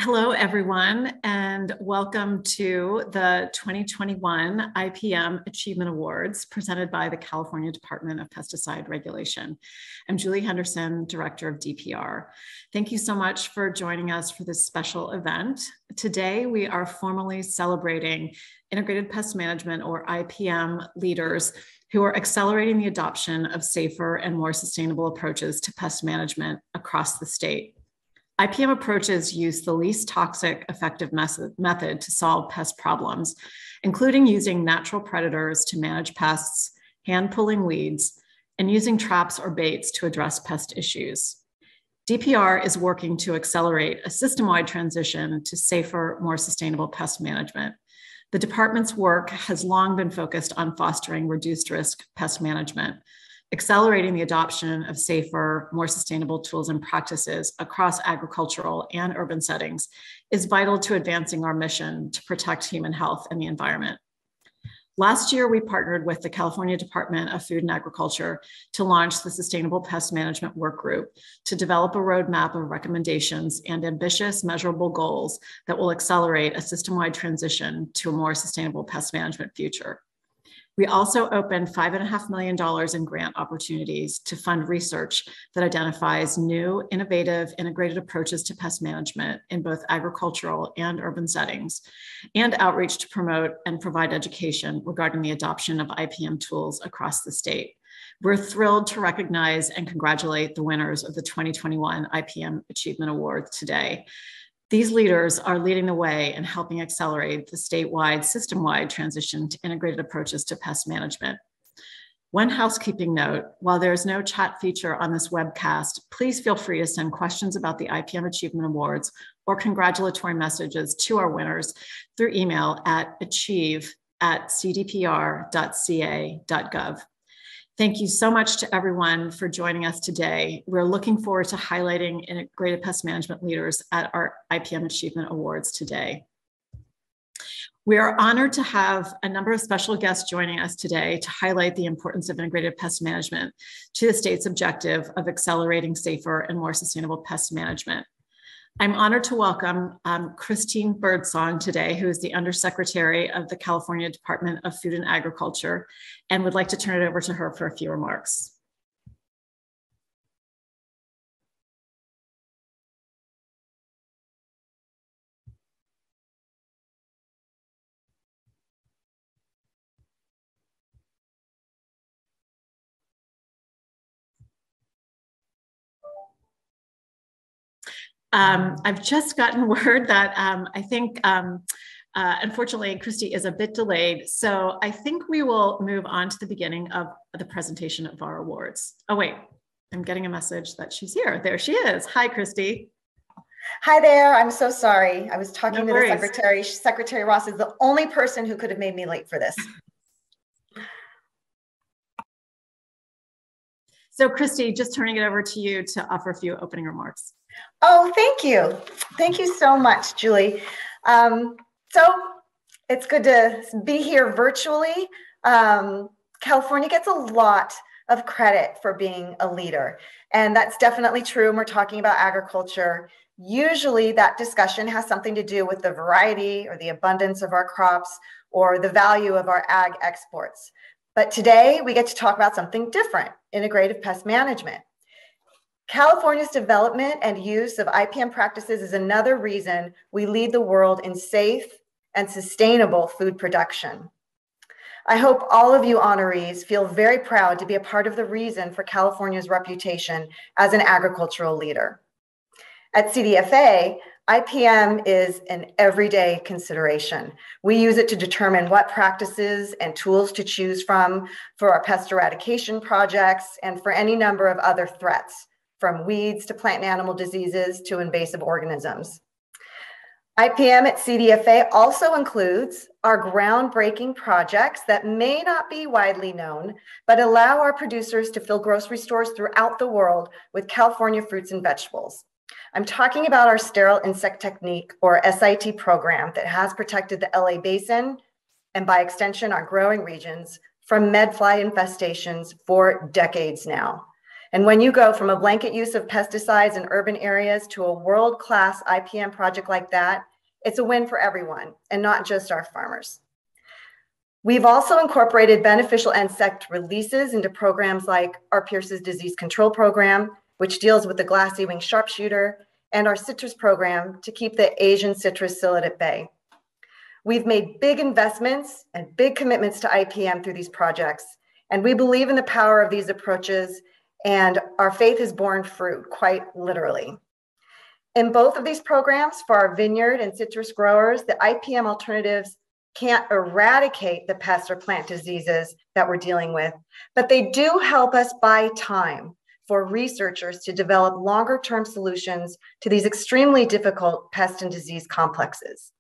Hello, everyone, and welcome to the 2021 IPM Achievement Awards presented by the California Department of Pesticide Regulation. I'm Julie Henderson, Director of DPR. Thank you so much for joining us for this special event. Today, we are formally celebrating Integrated Pest Management, or IPM, leaders who are accelerating the adoption of safer and more sustainable approaches to pest management across the state. IPM approaches use the least toxic, effective method to solve pest problems, including using natural predators to manage pests, hand-pulling weeds, and using traps or baits to address pest issues. DPR is working to accelerate a system-wide transition to safer, more sustainable pest management. The department's work has long been focused on fostering reduced risk pest management. Accelerating the adoption of safer, more sustainable tools and practices across agricultural and urban settings is vital to advancing our mission to protect human health and the environment. Last year, we partnered with the California Department of Food and Agriculture to launch the Sustainable Pest Management Work Group to develop a roadmap of recommendations and ambitious, measurable goals that will accelerate a system-wide transition to a more sustainable pest management future. We also opened $5.5 million in grant opportunities to fund research that identifies new, innovative, integrated approaches to pest management in both agricultural and urban settings, and outreach to promote and provide education regarding the adoption of IPM tools across the state. We're thrilled to recognize and congratulate the winners of the 2021 IPM Achievement Award today. These leaders are leading the way in helping accelerate the statewide, system-wide transition to integrated approaches to pest management. One housekeeping note, while there is no chat feature on this webcast, please feel free to send questions about the IPM Achievement Awards or congratulatory messages to our winners through email at achieve@cdpr.ca.gov. Thank you so much to everyone for joining us today. We're looking forward to highlighting integrated pest management leaders at our IPM Achievement Awards today. We are honored to have a number of special guests joining us today to highlight the importance of integrated pest management to the state's objective of accelerating safer and more sustainable pest management. I'm honored to welcome Christine Birdsong today, who is the Undersecretary of the California Department of Food and Agriculture, and would like to turn it over to her for a few remarks. I've just gotten word that I think, unfortunately, Christy is a bit delayed. So I think we will move on to the beginning of the presentation of our awards. Oh, wait, I'm getting a message that she's here. There she is. Hi, Christy. Hi there. I'm so sorry. I was talking to the secretary. Secretary Ross is the only person who could have made me late for this. So Christy, just turning it over to you to offer a few opening remarks. Oh, thank you. Thank you so much, Julie. So it's good to be here virtually. California gets a lot of credit for being a leader, and that's definitely true when we're talking about agriculture. Usually that discussion has something to do with the variety or the abundance of our crops or the value of our ag exports. But today we get to talk about something different, integrative pest management. California's development and use of IPM practices is another reason we lead the world in safe and sustainable food production. I hope all of you honorees feel very proud to be a part of the reason for California's reputation as an agricultural leader. At CDFA, IPM is an everyday consideration. We use it to determine what practices and tools to choose from for our pest eradication projects and for any number of other threats, from weeds to plant and animal diseases to invasive organisms. IPM at CDFA also includes our groundbreaking projects that may not be widely known, but allow our producers to fill grocery stores throughout the world with California fruits and vegetables. I'm talking about our Sterile Insect Technique, or SIT program, that has protected the LA Basin and by extension our growing regions from medfly infestations for decades now. And when you go from a blanket use of pesticides in urban areas to a world-class IPM project like that, it's a win for everyone and not just our farmers. We've also incorporated beneficial insect releases into programs like our Pierce's Disease Control Program, which deals with the glassy wing sharpshooter, and our citrus program to keep the Asian citrus psyllid at bay. We've made big investments and big commitments to IPM through these projects, and we believe in the power of these approaches, and our faith has borne fruit, quite literally. In both of these programs, for our vineyard and citrus growers, the IPM alternatives can't eradicate the pests or plant diseases that we're dealing with, but they do help us buy time for researchers to develop longer-term solutions to these extremely difficult pest and disease complexes.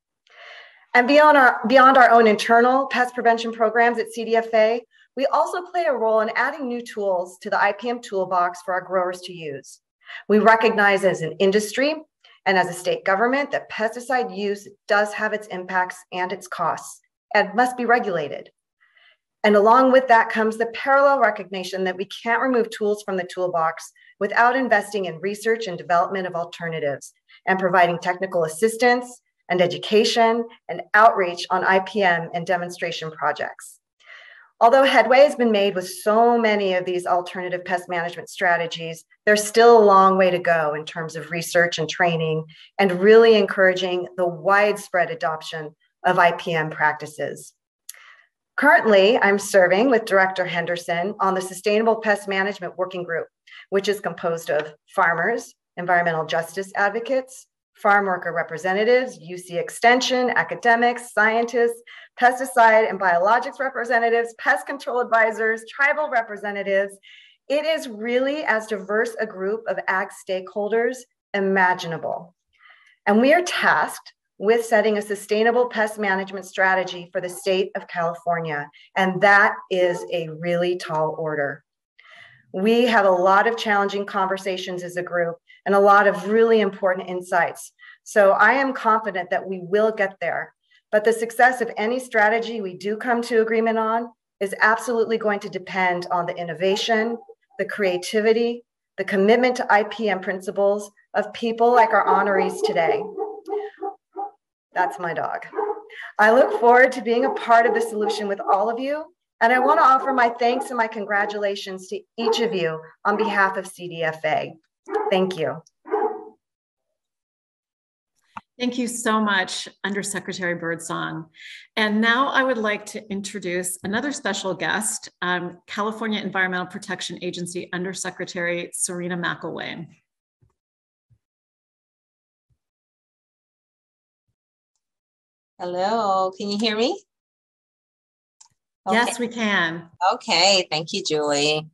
And beyond our own internal pest prevention programs at CDFA, we also play a role in adding new tools to the IPM toolbox for our growers to use. We recognize as an industry and as a state government that pesticide use does have its impacts and its costs and must be regulated. And along with that comes the parallel recognition that we can't remove tools from the toolbox without investing in research and development of alternatives and providing technical assistance and education and outreach on IPM and demonstration projects. Although headway has been made with so many of these alternative pest management strategies, there's still a long way to go in terms of research and training and really encouraging the widespread adoption of IPM practices. Currently, I'm serving with Director Henderson on the Sustainable Pest Management Working Group, which is composed of farmers, environmental justice advocates, farm worker representatives, UC Extension, academics, scientists, pesticide and biologics representatives, pest control advisors, tribal representatives. It is really as diverse a group of ag stakeholders imaginable. And we are tasked with setting a sustainable pest management strategy for the state of California. And that is a really tall order. We have a lot of challenging conversations as a group and a lot of really important insights. So I am confident that we will get there. But the success of any strategy we do come to agreement on is absolutely going to depend on the innovation, the creativity, the commitment to IPM principles of people like our honorees today. That's my dog. I look forward to being a part of the solution with all of you. And I want to offer my thanks and my congratulations to each of you on behalf of CDFA. Thank you. Thank you so much, Undersecretary Birdsong. And now I would like to introduce another special guest, California Environmental Protection Agency Undersecretary Serena McElwain. Hello, can you hear me? Okay. Yes, we can. Okay, thank you, Julie.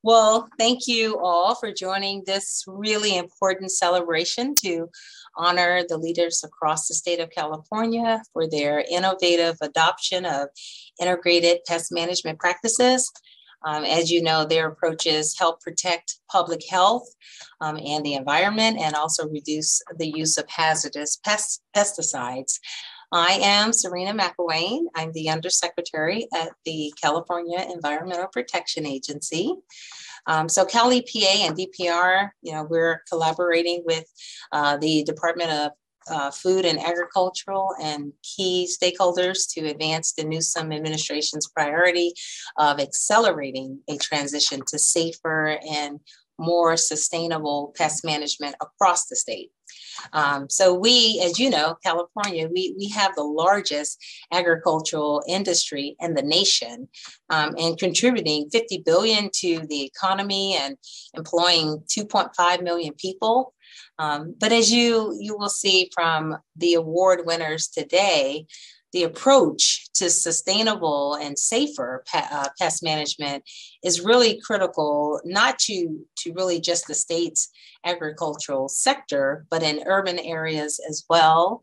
Well, thank you all for joining this really important celebration to honor the leaders across the state of California for their innovative adoption of integrated pest management practices. As you know, their approaches help protect public health and the environment and also reduce the use of hazardous pesticides. I am Serena McElwain. I'm the Undersecretary at the California Environmental Protection Agency. So Cal EPA and DPR, we're collaborating with the Department of Food and Agricultural and key stakeholders to advance the Newsom administration's priority of accelerating a transition to safer and more sustainable pest management across the state. So we, as you know, California, we have the largest agricultural industry in the nation and contributing $50 billion to the economy and employing 2.5 million people. But as you will see from the award winners today, the approach to sustainable and safer pest management is really critical, not to really just the state's agricultural sector, but in urban areas as well,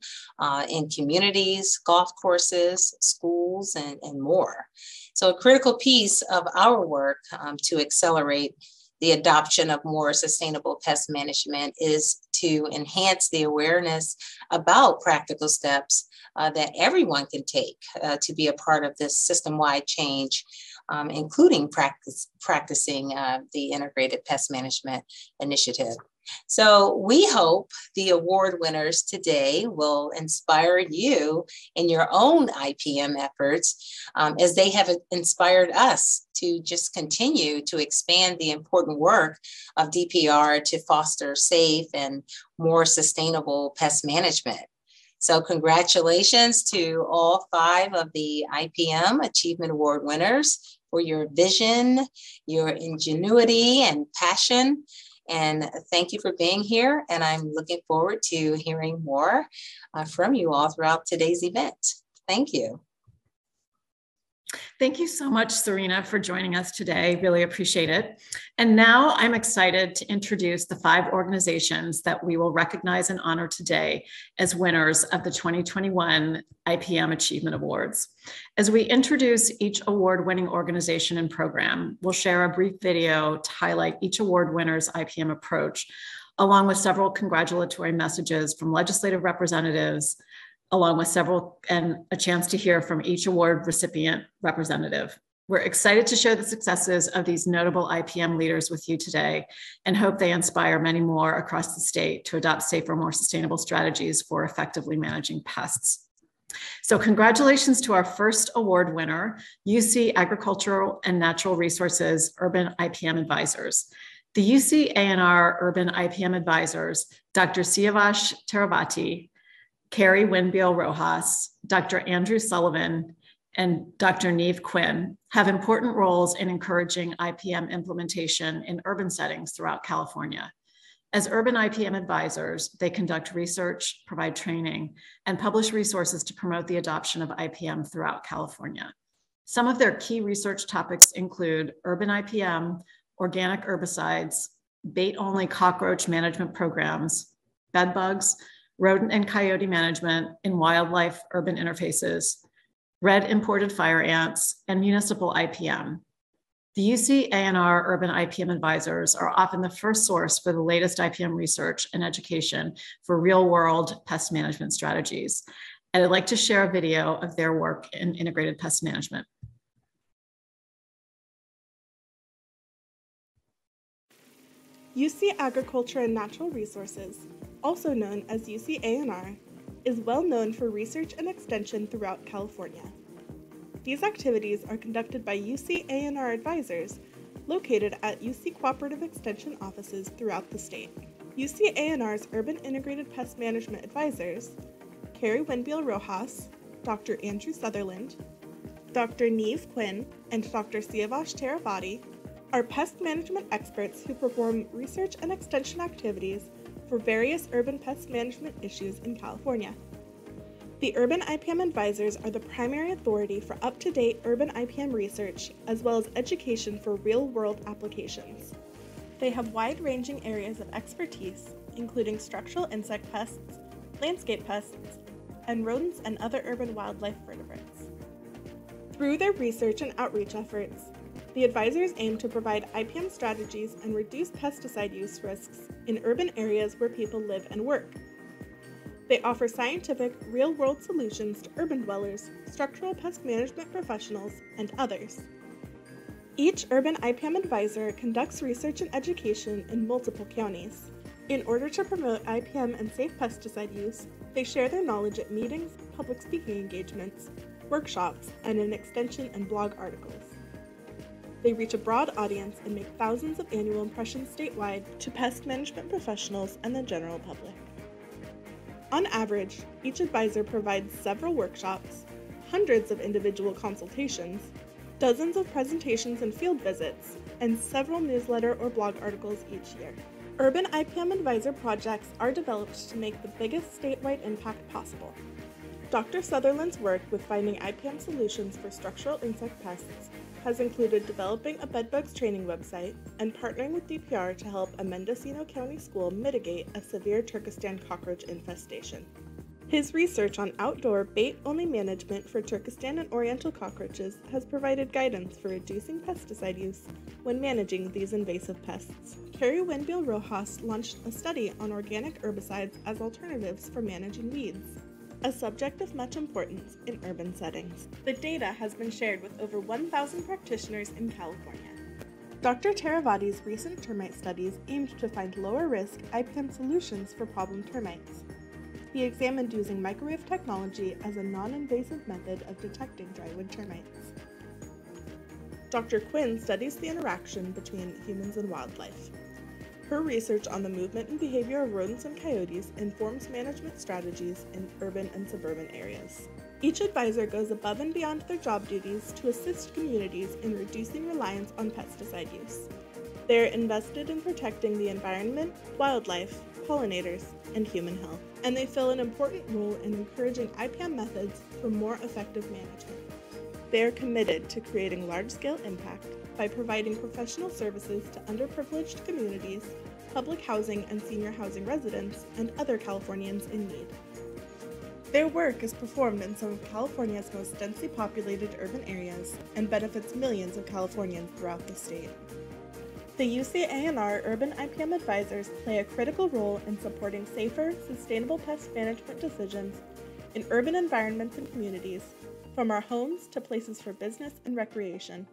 in communities, golf courses, schools, and more. So a critical piece of our work to accelerate the adoption of more sustainable pest management is to enhance the awareness about practical steps that everyone can take to be a part of this system-wide change including practicing the Integrated Pest Management Initiative. So we hope the award winners today will inspire you in your own IPM efforts, as they have inspired us to just continue to expand the important work of DPR to foster safe and more sustainable pest management. So congratulations to all 5 of the IPM Achievement Award winners for your vision, your ingenuity and passion. And thank you for being here. And I'm looking forward to hearing more from you all throughout today's event. Thank you. Thank you so much, Serena, for joining us today. Really appreciate it. And now I'm excited to introduce the 5 organizations that we will recognize and honor today as winners of the 2021 IPM Achievement Awards. As we introduce each award-winning organization and program, we'll share a brief video to highlight each award winner's IPM approach, along with several congratulatory messages from legislative representatives, along with several and a chance to hear from each award recipient representative. We're excited to share the successes of these notable IPM leaders with you today and hope they inspire many more across the state to adopt safer, more sustainable strategies for effectively managing pests. So congratulations to our first award winner, UC Agricultural and Natural Resources Urban IPM Advisors. The UC ANR Urban IPM Advisors, Dr. Siavash Teravati, Carrie Winbiel Rojas, Dr. Andrew Sullivan, and Dr. Neve Quinn have important roles in encouraging IPM implementation in urban settings throughout California. As urban IPM advisors, they conduct research, provide training, and publish resources to promote the adoption of IPM throughout California. Some of their key research topics include urban IPM, organic herbicides, bait-only cockroach management programs, bed bugs, rodent and coyote management in wildlife urban interfaces, red imported fire ants, and municipal IPM. The UC ANR Urban IPM Advisors are often the first source for the latest IPM research and education for real-world pest management strategies. And I'd like to share a video of their work in integrated pest management. UC Agriculture and Natural Resources, also known as UC ANR, is well known for research and extension throughout California. These activities are conducted by UC ANR advisors located at UC Cooperative Extension offices throughout the state. UC ANR's Urban Integrated Pest Management Advisors, Carrie Winbiel Rojas, Dr. Andrew Sutherland, Dr. Neve Quinn, and Dr. Siavash Teravati, are pest management experts who perform research and extension activities for various urban pest management issues in California. The Urban IPM Advisors are the primary authority for up-to-date urban IPM research as well as education for real-world applications. They have wide-ranging areas of expertise, including structural insect pests, landscape pests, and rodents and other urban wildlife vertebrates. Through their research and outreach efforts, the advisors aim to provide IPM strategies and reduce pesticide use risks in urban areas where people live and work. They offer scientific, real-world solutions to urban dwellers, structural pest management professionals, and others. Each urban IPM advisor conducts research and education in multiple counties. In order to promote IPM and safe pesticide use, they share their knowledge at meetings, public speaking engagements, workshops, and in extension and blog articles. They reach a broad audience and make thousands of annual impressions statewide to pest management professionals and the general public. On average, each advisor provides several workshops, hundreds of individual consultations, dozens of presentations and field visits, and several newsletter or blog articles each year. Urban IPM Advisor projects are developed to make the biggest statewide impact possible. Dr. Sutherland's work with finding IPM solutions for structural insect pests has included developing a bedbugs training website and partnering with DPR to help a Mendocino County school mitigate a severe Turkestan cockroach infestation. His research on outdoor bait-only management for Turkestan and Oriental cockroaches has provided guidance for reducing pesticide use when managing these invasive pests. Carrie Winbiel Rojas launched a study on organic herbicides as alternatives for managing weeds. a subject of much importance in urban settings. The data has been shared with over 1,000 practitioners in California. Dr. Taravati's recent termite studies aimed to find lower-risk IPM solutions for problem termites. He examined using microwave technology as a non-invasive method of detecting drywood termites. Dr. Quinn studies the interaction between humans and wildlife. Her research on the movement and behavior of rodents and coyotes informs management strategies in urban and suburban areas. Each advisor goes above and beyond their job duties to assist communities in reducing reliance on pesticide use. They are invested in protecting the environment, wildlife, pollinators, and human health, and they fill an important role in encouraging IPM methods for more effective management. They are committed to creating large-scale impact by providing professional services to underprivileged communities, public housing and senior housing residents, and other Californians in need. Their work is performed in some of California's most densely populated urban areas and benefits millions of Californians throughout the state. The UC-ANR Urban IPM Advisors play a critical role in supporting safer, sustainable pest management decisions in urban environments and communities, from our homes to places for business and recreation.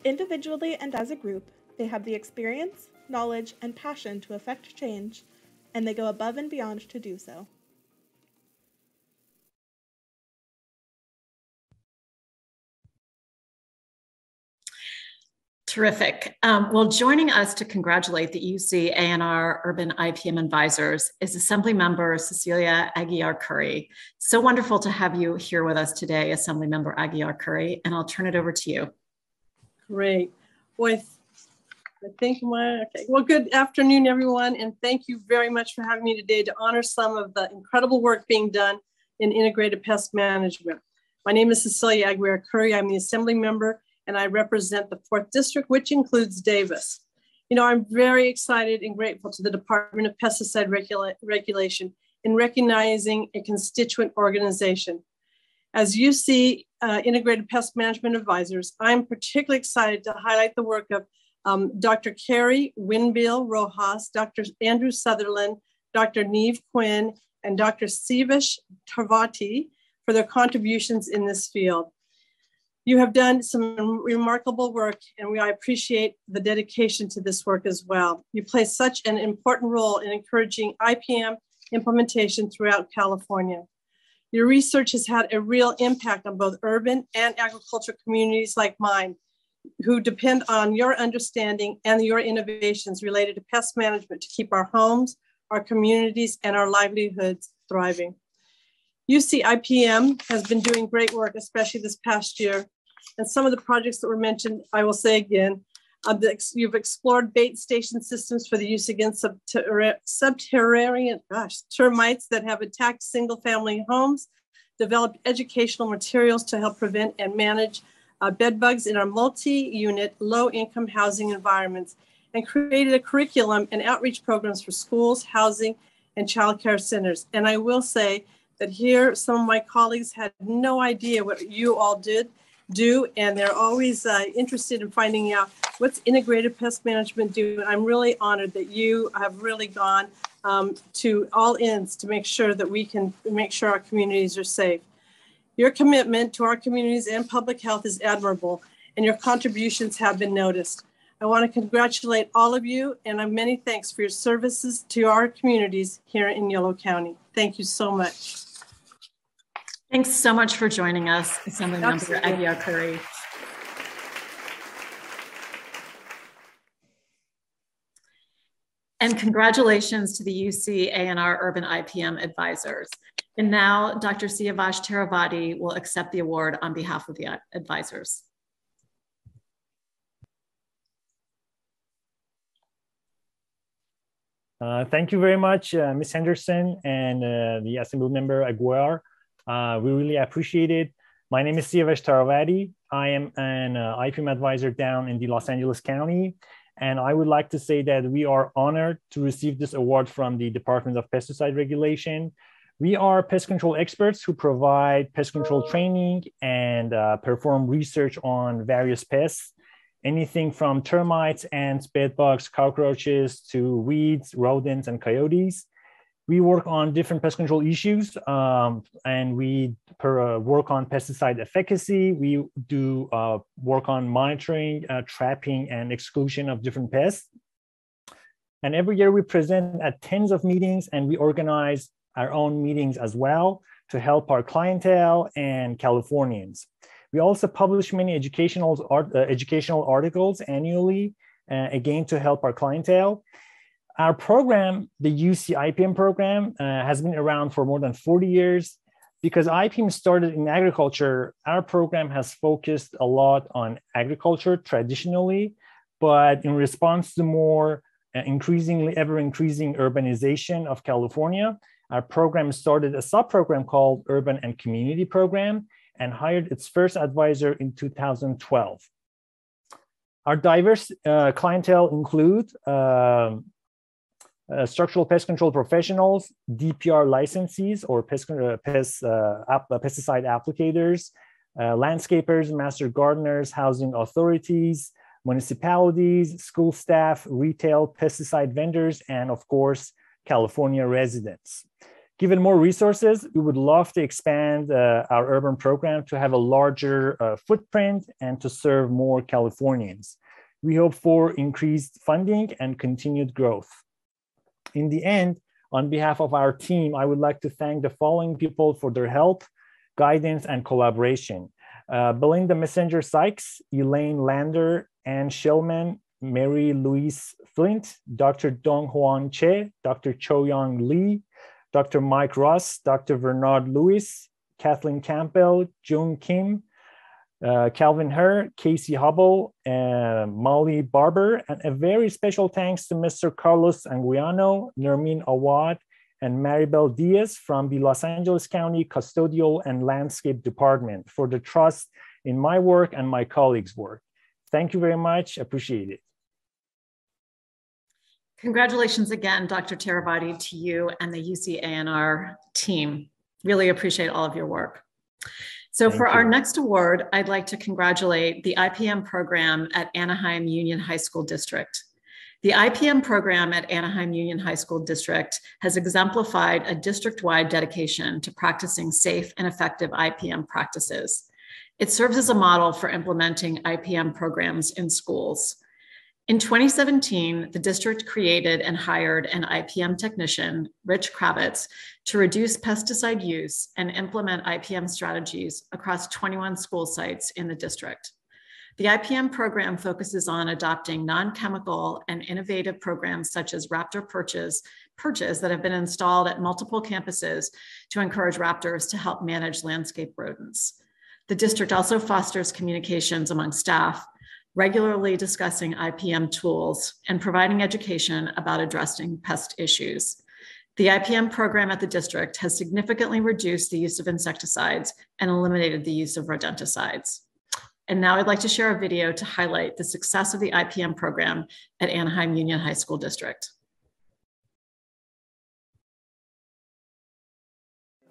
Individually and as a group, they have the experience, knowledge, and passion to effect change, and they go above and beyond to do so. Terrific. Well, joining us to congratulate the UC-ANR Urban IPM Advisors is Assemblymember Cecilia Aguiar-Curry. So wonderful to have you here with us today, Assemblymember Aguiar-Curry, and I'll turn it over to you. Great. Boy, I think okay. Well, good afternoon, everyone, and thank you very much for having me today to honor some of the incredible work being done in integrated pest management. My name is Cecilia Aguiar-Curry. I'm the Assembly member, and I represent the 4th District, which includes Davis. You know, I'm very excited and grateful to the Department of Pesticide Regulation in recognizing a constituent organization. As UC Integrated Pest Management Advisors, I'm particularly excited to highlight the work of Dr. Carrie Winbill Rojas, Dr. Andrew Sutherland, Dr. Neve Quinn, and Dr. Sivash Taravati for their contributions in this field. You have done some remarkable work, and I appreciate the dedication to this work as well. You play such an important role in encouraging IPM implementation throughout California. Your research has had a real impact on both urban and agricultural communities like mine, who depend on your understanding and your innovations related to pest management to keep our homes, our communities, and our livelihoods thriving. UC IPM has been doing great work, especially this past year. And some of the projects that were mentioned, I will say again, you've explored bait station systems for the use against subterranean termites that have attacked single-family homes, developed educational materials to help prevent and manage bed bugs in our multi-unit, low-income housing environments, and created a curriculum and outreach programs for schools, housing, and childcare centers. And I will say that here, some of my colleagues had no idea what you all do, and they're always interested in finding out what's integrated pest management do. And I'm really honored that you have really gone to all ends to make sure that we can make sure our communities are safe. Your commitment to our communities and public health is admirable, and your contributions have been noticed. I want to congratulate all of you, and many thanks for your services to our communities here in Yolo County. Thank you so much. Thanks so much for joining us, Assemblymember Aguiar-Curry. And congratulations to the UC-ANR Urban IPM Advisors. And now Dr. Sivash Taravati will accept the award on behalf of the advisors. Thank you very much, Ms. Henderson and the Assemblymember Aguiar. We really appreciate it. My name is Sivash Taravati. I am an IPM advisor down in the Los Angeles County. And I would like to say that we are honored to receive this award from the Department of Pesticide Regulation. We are pest control experts who provide pest control training and perform research on various pests, anything from termites, ants, bedbugs, cockroaches, to weeds, rodents, and coyotes. We work on different pest control issues, and we work on pesticide efficacy. We do work on monitoring, trapping, and exclusion of different pests. And every year we present at tens of meetings, and we organize our own meetings as well to help our clientele and Californians. We also publish many educational articles annually, again, to help our clientele. Our program, the UC IPM program, has been around for more than 40 years. Because IPM started in agriculture, our program has focused a lot on agriculture traditionally, but in response to more ever-increasing urbanization of California, our program started a sub-program called Urban and Community Program and hired its first advisor in 2012. Our diverse clientele include structural pest control professionals, DPR licensees or pesticide applicators, landscapers, master gardeners, housing authorities, municipalities, school staff, retail, pesticide vendors, and of course, California residents. Given more resources, we would love to expand our urban program to have a larger footprint and to serve more Californians. We hope for increased funding and continued growth. In the end, on behalf of our team, I would like to thank the following people for their help, guidance, and collaboration. Belinda Messenger Sykes, Elaine Lander, Ann Shillman, Mary Louise Flint, Dr. Dong Huan Che, Dr. Cho Young Lee, Dr. Mike Ross, Dr. Bernard Lewis, Kathleen Campbell, June Kim, Calvin Herr, Casey Hubble, Molly Barber, and a very special thanks to Mr. Carlos Anguiano, Nermin Awad, and Maribel Diaz from the Los Angeles County Custodial and Landscape Department for the trust in my work and my colleagues' work. Thank you very much. Appreciate it. Congratulations again, Dr. Tarabati, to you and the UC ANR team. Really appreciate all of your work. So for our next award, I'd like to congratulate the IPM program at Anaheim Union High School District. The IPM program at Anaheim Union High School District has exemplified a district-wide dedication to practicing safe and effective IPM practices. It serves as a model for implementing IPM programs in schools. In 2017, the district created and hired an IPM technician, Rich Kravitz, to reduce pesticide use and implement IPM strategies across 21 school sites in the district. The IPM program focuses on adopting non-chemical and innovative programs such as raptor perches that have been installed at multiple campuses to encourage raptors to help manage landscape rodents. The district also fosters communications among staff, regularly discussing IPM tools and providing education about addressing pest issues. The IPM program at the district has significantly reduced the use of insecticides and eliminated the use of rodenticides. And now I'd like to share a video to highlight the success of the IPM program at Anaheim Union High School District.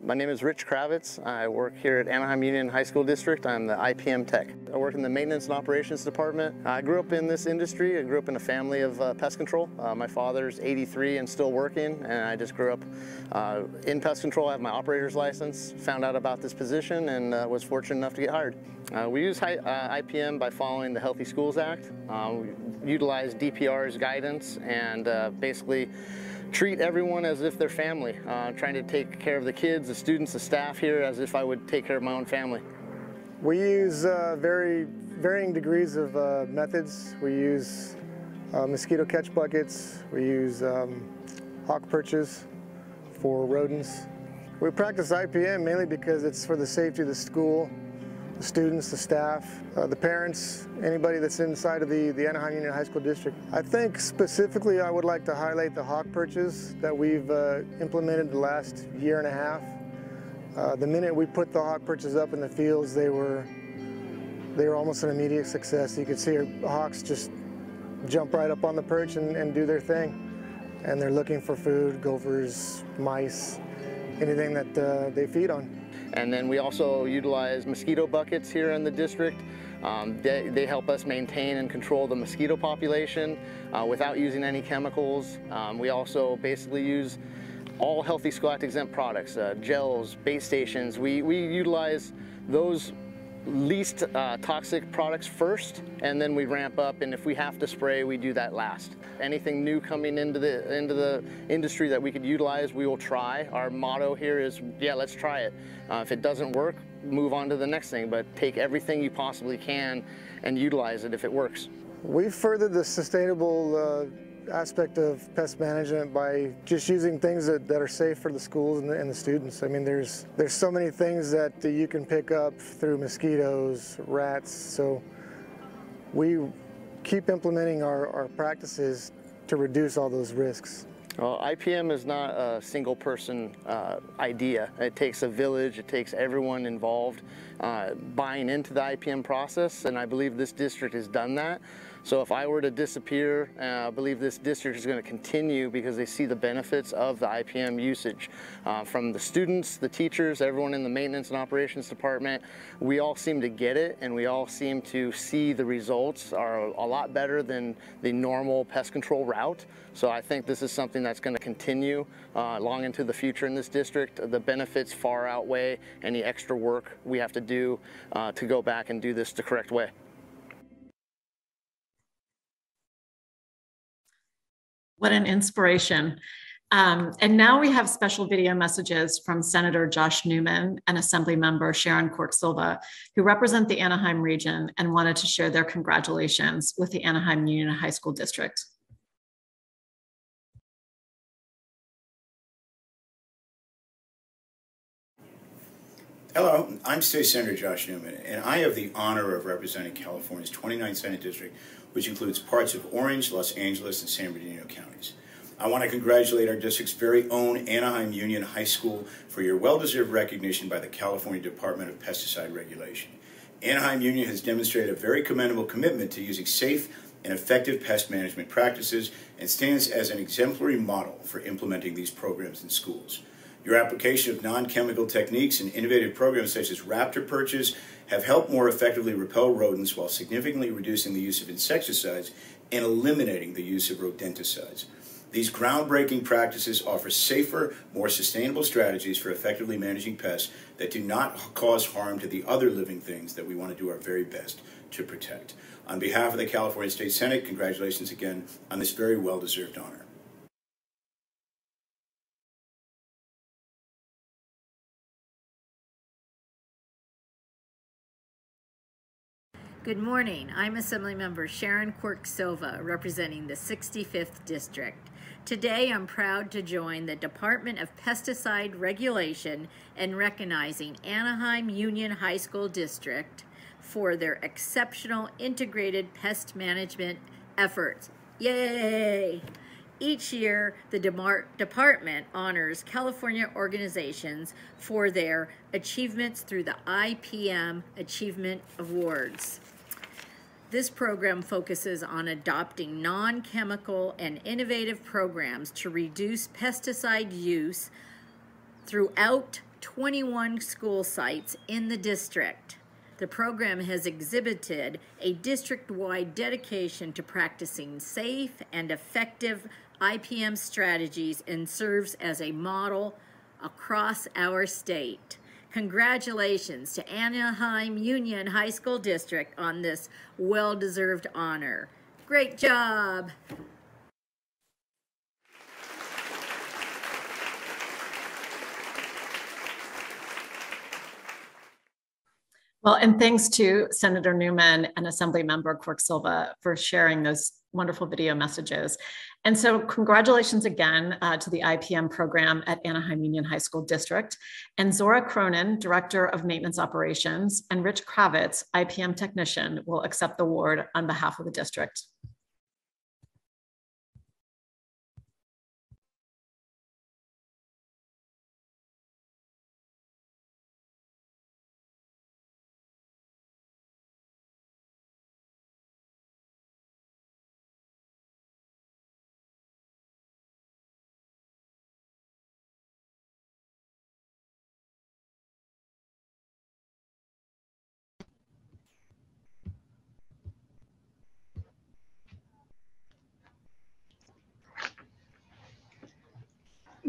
My name is Rich Kravitz. I work here at Anaheim Union High School District. I'm the IPM tech. I work in the maintenance and operations department. I grew up in this industry. I grew up in a family of pest control. My father's 83 and still working, and I just grew up in pest control. I have my operator's license, found out about this position, and was fortunate enough to get hired. We use IPM by following the Healthy Schools Act. We utilize DPR's guidance and basically treat everyone as if they're family, trying to take care of the kids, the students, the staff here as if I would take care of my own family. We use varying degrees of methods. We use mosquito catch buckets. We use hawk perches for rodents. We practice IPM mainly because it's for the safety of the school, the students, the staff, the parents, anybody that's inside of the Anaheim Union High School District. I think specifically I would like to highlight the hawk perches that we've implemented the last year and a half. The minute we put the hawk perches up in the fields, they were almost an immediate success. You could see our hawks just jump right up on the perch and do their thing. And they're looking for food, gophers, mice, anything that they feed on. And then we also utilize mosquito buckets here in the district. They help us maintain and control the mosquito population without using any chemicals. We also basically use all Healthy Schoolactive exempt products, gels, base stations. We utilize those least toxic products first, and then we ramp up, and if we have to spray, we do that last. Anything new coming into the industry that we could utilize, we will try. Our motto here is, yeah, let's try it. If it doesn't work, move on to the next thing, but take everything you possibly can and utilize it if it works. We've furthered the sustainable aspect of pest management by just using things that are safe for the schools and the students. I mean, there's so many things that you can pick up through mosquitoes, rats, so we keep implementing our practices to reduce all those risks. Well, IPM is not a single person idea. It takes a village, it takes everyone involved buying into the IPM process, and I believe this district has done that. So if I were to disappear, I believe this district is going to continue because they see the benefits of the IPM usage. From the students, the teachers, everyone in the maintenance and operations department, we all seem to get it, and we all seem to see the results are a lot better than the normal pest control route. So I think this is something that's going to continue long into the future in this district. The benefits far outweigh any extra work we have to do to go back and do this the correct way. What an inspiration. And now we have special video messages from Senator Josh Newman and Assemblymember Sharon Quirk-Silva, who represent the Anaheim region and wanted to share their congratulations with the Anaheim Union High School District. Hello, I'm State Senator Josh Newman, and I have the honor of representing California's 29th Senate District, which includes parts of Orange, Los Angeles, and San Bernardino counties. I want to congratulate our district's very own Anaheim Union High School for your well-deserved recognition by the California Department of Pesticide Regulation. Anaheim Union has demonstrated a very commendable commitment to using safe and effective pest management practices and stands as an exemplary model for implementing these programs in schools. Your application of non-chemical techniques and innovative programs such as raptor perches have helped more effectively repel rodents while significantly reducing the use of insecticides and eliminating the use of rodenticides. These groundbreaking practices offer safer, more sustainable strategies for effectively managing pests that do not cause harm to the other living things that we want to do our very best to protect. On behalf of the California State Senate, congratulations again on this very well-deserved honor. Good morning. I'm Assemblymember Sharon Quirk-Silva, representing the 65th District. Today, I'm proud to join the Department of Pesticide Regulation in recognizing Anaheim Union High School District for their exceptional integrated pest management efforts. Yay! Each year, the department honors California organizations for their achievements through the IPM Achievement Awards. This program focuses on adopting non-chemical and innovative programs to reduce pesticide use throughout 21 school sites in the district. The program has exhibited a district-wide dedication to practicing safe and effective IPM strategies and serves as a model across our state. Congratulations to Anaheim Union High School District on this well-deserved honor. Great job! Well, and thanks to Senator Newman and Assemblymember Quirk-Silva for sharing those wonderful video messages. And so congratulations again to the IPM program at Anaheim Union High School District, and Zora Cronin, Director of Maintenance Operations, and Rich Kravitz, IPM Technician, will accept the award on behalf of the district.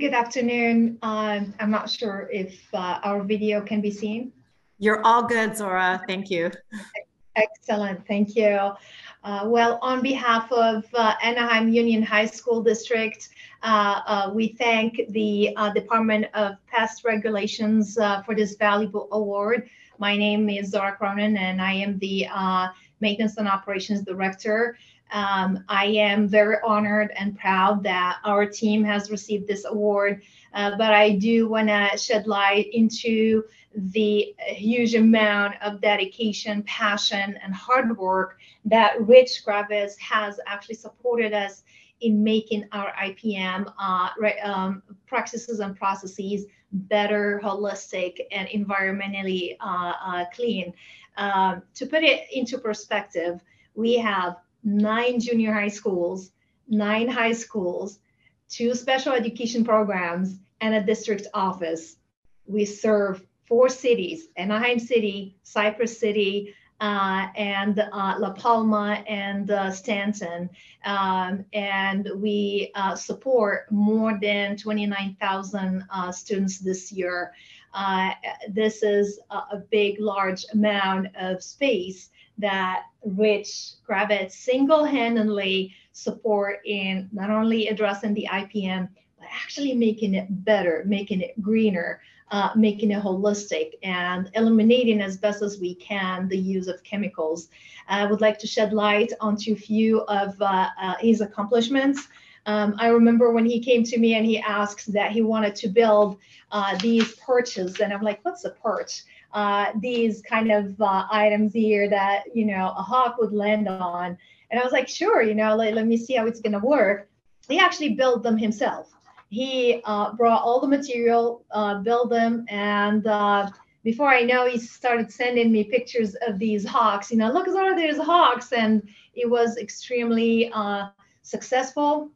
Good afternoon. I'm not sure if our video can be seen. You're all good, Zora. Thank you. Excellent. Thank you. Well, on behalf of Anaheim Union High School District, we thank the Department of Pest Regulations for this valuable award. My name is Zora Cronin, and I am the Maintenance and Operations Director. I am very honored and proud that our team has received this award, but I do want to shed light into the huge amount of dedication, passion, and hard work that Rich Gravis has actually supported us in making our IPM practices and processes better, holistic, and environmentally clean. To put it into perspective, we have 9 junior high schools, 9 high schools, 2 special education programs, and a district office. We serve 4 cities: Anaheim City, Cypress City, and La Palma and Stanton. And we support more than 29,000 students this year. This is a big, large amount of space that Rich Gravis single-handedly support in not only addressing the IPM, but actually making it better, making it greener, making it holistic, and eliminating as best as we can the use of chemicals. I would like to shed light onto a few of his accomplishments. I remember when he came to me and he asked that he wanted to build these perches, and I'm like, what's a perch? These kind of items here that, you know, a hawk would land on. And I was like, sure, you know, let me see how it's going to work. He actually built them himself. He brought all the material, built them, and before I know, he started sending me pictures of these hawks. You know, look, Zora, there's hawks, and it was extremely successful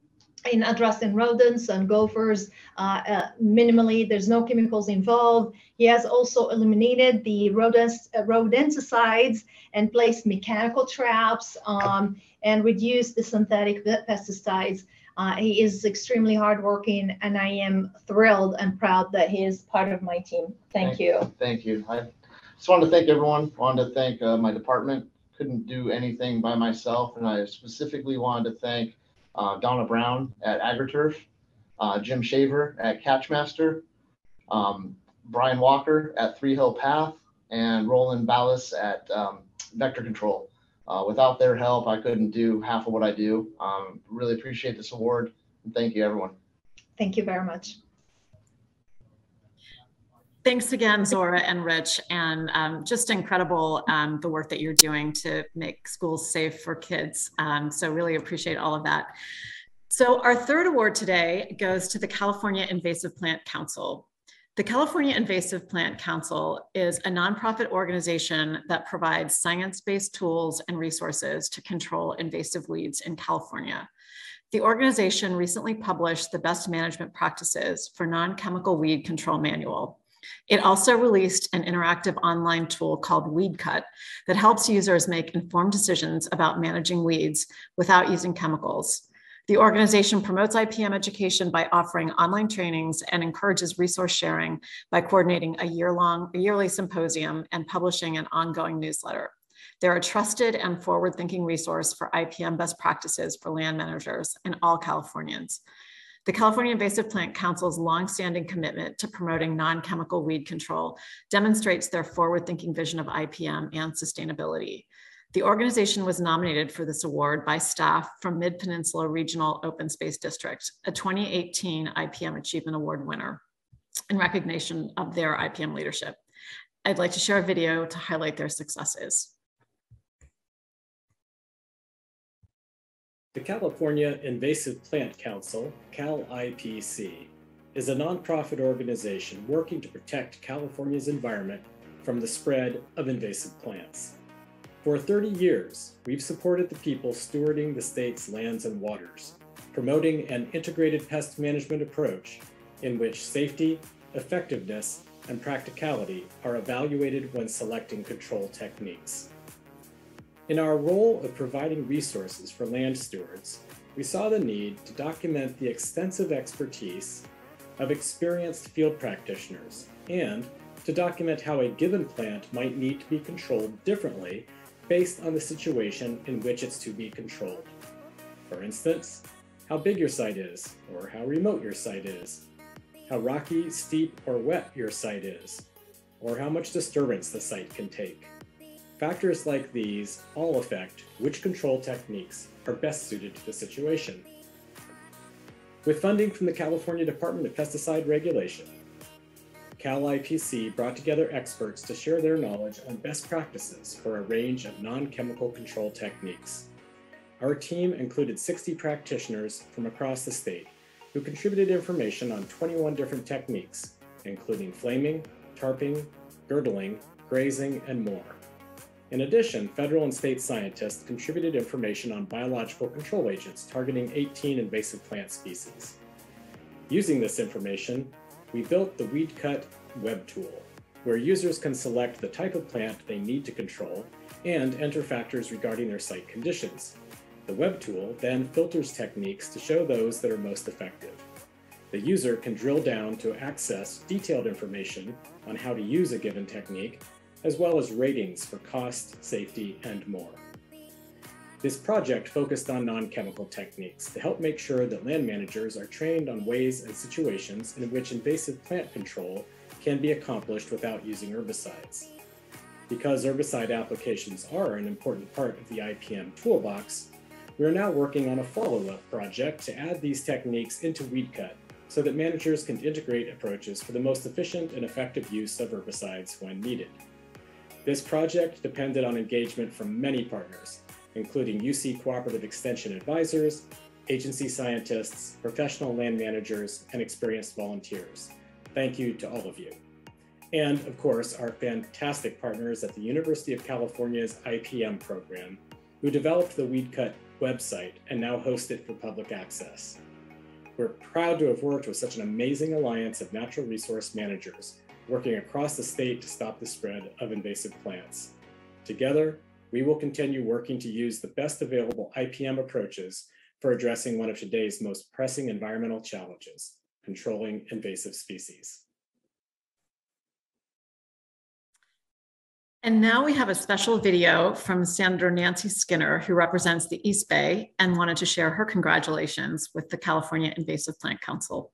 in addressing rodents and gophers minimally. There's no chemicals involved. He has also eliminated the rodenticides and placed mechanical traps and reduced the synthetic pesticides. He is extremely hardworking, and I am thrilled and proud that he is part of my team. Thank you. Thank you. I just wanted to thank everyone. Wanted to thank my department. Couldn't do anything by myself, and I specifically wanted to thank Donna Brown at AgriTurf, Jim Shaver at Catchmaster, Brian Walker at Three Hill Path, and Roland Ballas at Vector Control. Without their help, I couldn't do half of what I do. Really appreciate this award, and thank you, everyone. Thank you very much. Thanks again, Zora and Rich, and just incredible the work that you're doing to make schools safe for kids. So really appreciate all of that. So our third award today goes to the California Invasive Plant Council. The California Invasive Plant Council is a nonprofit organization that provides science-based tools and resources to control invasive weeds in California. The organization recently published the Best Management Practices for Non-Chemical Weed Control Manual. It also released an interactive online tool called WeedCut that helps users make informed decisions about managing weeds without using chemicals. The organization promotes IPM education by offering online trainings and encourages resource sharing by coordinating a yearly symposium and publishing an ongoing newsletter. They're a trusted and forward-thinking resource for IPM best practices for land managers and all Californians. The California Invasive Plant Council's longstanding commitment to promoting non-chemical weed control demonstrates their forward-thinking vision of IPM and sustainability. The organization was nominated for this award by staff from Mid-Peninsula Regional Open Space District, a 2018 IPM Achievement Award winner, in recognition of their IPM leadership. I'd like to share a video to highlight their successes. The California Invasive Plant Council, CalIPC, is a nonprofit organization working to protect California's environment from the spread of invasive plants. For 30 years, we've supported the people stewarding the state's lands and waters, promoting an integrated pest management approach in which safety, effectiveness, and practicality are evaluated when selecting control techniques. In our role of providing resources for land stewards, we saw the need to document the extensive expertise, of experienced field practitioners and to document how a given plant might need to be controlled differently based on the situation in which it's to be controlled. For instance, how big your site is, or how remote your site is, how rocky, steep, or wet your site is, or how much disturbance the site can take. Factors like these all affect which control techniques are best suited to the situation. With funding from the California Department of Pesticide Regulation, Cal IPC brought together experts to share their knowledge on best practices for a range of non-chemical control techniques. Our team included 60 practitioners from across the state who contributed information on 21 different techniques, including flaming, tarping, girdling, grazing, and more. In addition, federal and state scientists contributed information on biological control agents targeting 18 invasive plant species. Using this information, we built the WeedCut web tool, where users can select the type of plant they need to control and enter factors regarding their site conditions. The web tool then filters techniques to show those that are most effective. The user can drill down to access detailed information on how to use a given technique, as well as ratings for cost, safety, and more. This project focused on non-chemical techniques to help make sure that land managers are trained on ways and situations in which invasive plant control can be accomplished without using herbicides. Because herbicide applications are an important part of the IPM toolbox, we are now working on a follow-up project to add these techniques into WeedCut so that managers can integrate approaches for the most efficient and effective use of herbicides when needed. This project depended on engagement from many partners, including UC Cooperative Extension advisors, agency scientists, professional land managers, and experienced volunteers. Thank you to all of you. And of course, our fantastic partners at the University of California's IPM program, who developed the WeedCut website and now host it for public access. We're proud to have worked with such an amazing alliance of natural resource managers working across the state to stop the spread of invasive plants. Together, we will continue working to use the best available IPM approaches for addressing one of today's most pressing environmental challenges, controlling invasive species. And now we have a special video from Senator Nancy Skinner, who represents the East Bay and wanted to share her congratulations with the California Invasive Plant Council.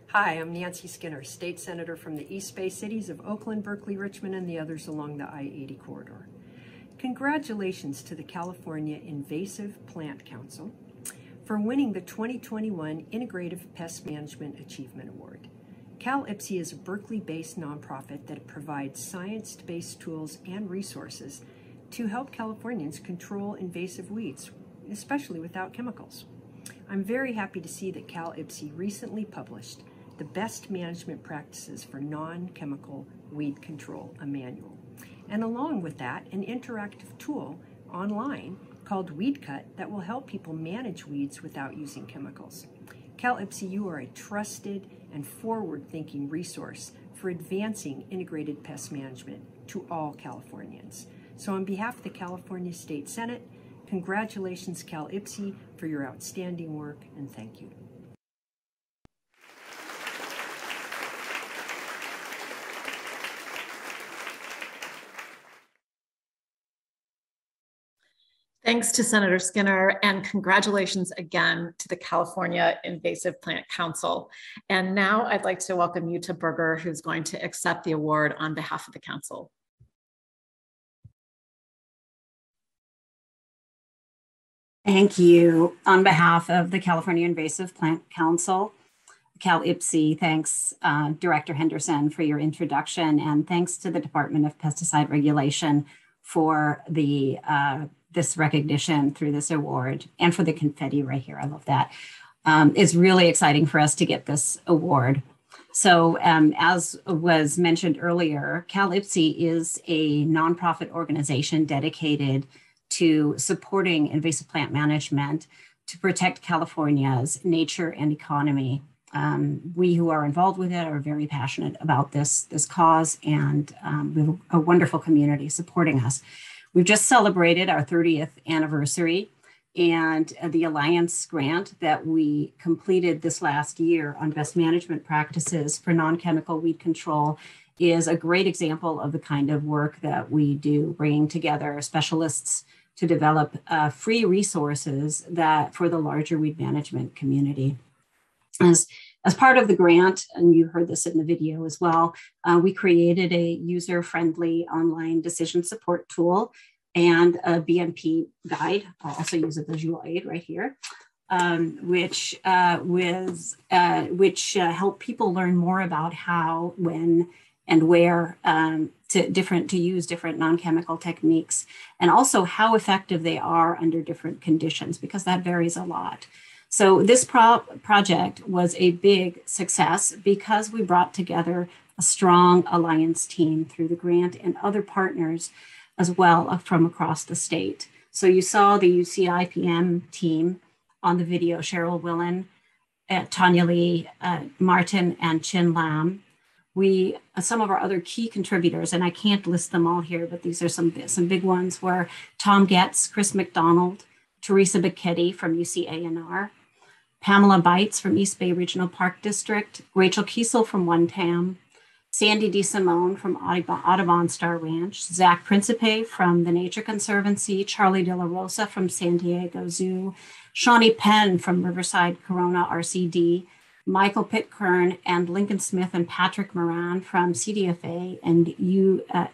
Hi, I'm Nancy Skinner, State Senator from the East Bay cities of Oakland, Berkeley, Richmond, and the others along the I-80 corridor. Congratulations to the California Invasive Plant Council for winning the 2021 Integrative Pest Management Achievement Award. Cal IPC is a Berkeley-based nonprofit that provides science-based tools and resources to help Californians control invasive weeds, especially without chemicals. I'm very happy to see that Cal IPC recently published the Best Management Practices for Non-Chemical Weed Control, a manual. And along with that, an interactive tool online called WeedCut that will help people manage weeds without using chemicals. Cal IPC, you are a trusted and forward-thinking resource for advancing integrated pest management to all Californians. So on behalf of the California State Senate, congratulations Cal IPC for your outstanding work, and thank you. Thanks to Senator Skinner, and congratulations again to the California Invasive Plant Council. And now I'd like to welcome Jutta Berger, who's going to accept the award on behalf of the council. Thank you. On behalf of the California Invasive Plant Council, Cal IPC, thanks Director Henderson for your introduction, and thanks to the Department of Pesticide Regulation for the this recognition through this award, and for the confetti right here. I love that. It's really exciting for us to get this award. So as was mentioned earlier, Cal IPC is a nonprofit organization dedicated to supporting invasive plant management to protect California's nature and economy. We who are involved with it are very passionate about this cause, and we have a wonderful community supporting us. We've just celebrated our 30th anniversary And the Alliance grant that we completed this last year on best management practices for non-chemical weed control is a great example of the kind of work that we do, bringing together specialists to develop free resources that for the larger weed management community. As part of the grant, and you heard this in the video as well, we created a user-friendly online decision support tool and a BMP guide. I'll also use a visual aid right here, which help people learn more about how, when, and where to use different non-chemical techniques, and also how effective they are under different conditions, because that varies a lot. So this project was a big success because we brought together a strong Alliance team through the grant and other partners as well from across the state. So you saw the UC IPM team on the video, Cheryl Willen, Tanya Lee, Martin, and Chin Lam. Some of our other key contributors, and I can't list them all here, but these are some big ones, were Tom Getz, Chris McDonald, Teresa Bicchetti from UC A&R, Pamela Bites from East Bay Regional Park District, Rachel Kiesel from OneTam, Sandy DeSimone from Audubon Star Ranch, Zach Principe from the Nature Conservancy, Charlie De La Rosa from San Diego Zoo, Shawnee Penn from Riverside Corona RCD, Michael Pitcairn and Lincoln Smith and Patrick Moran from CDFA and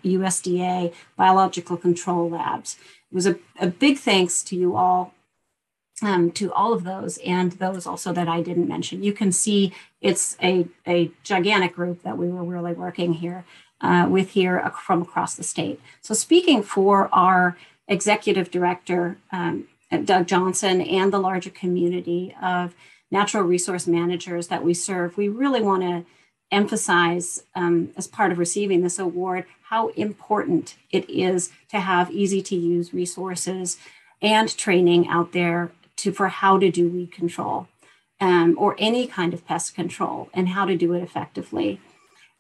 USDA Biological Control Labs. It was a big thanks to you all, to all of those, and those also that I didn't mention. You can see it's a gigantic group that we were really working here from across the state. So speaking for our executive director, Doug Johnson, and the larger community of natural resource managers that we serve, we really want to emphasize, as part of receiving this award, how important it is to have easy to use resources and training out there for how to do weed control or any kind of pest control and how to do it effectively.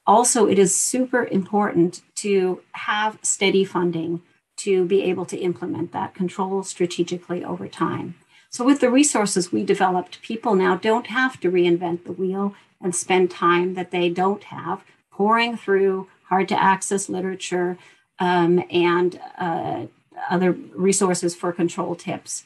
Also, it is super important to have steady funding to be able to implement that control strategically over time. So with the resources we developed, people now don't have to reinvent the wheel and spend time that they don't have pouring through hard to access literature and other resources for control tips.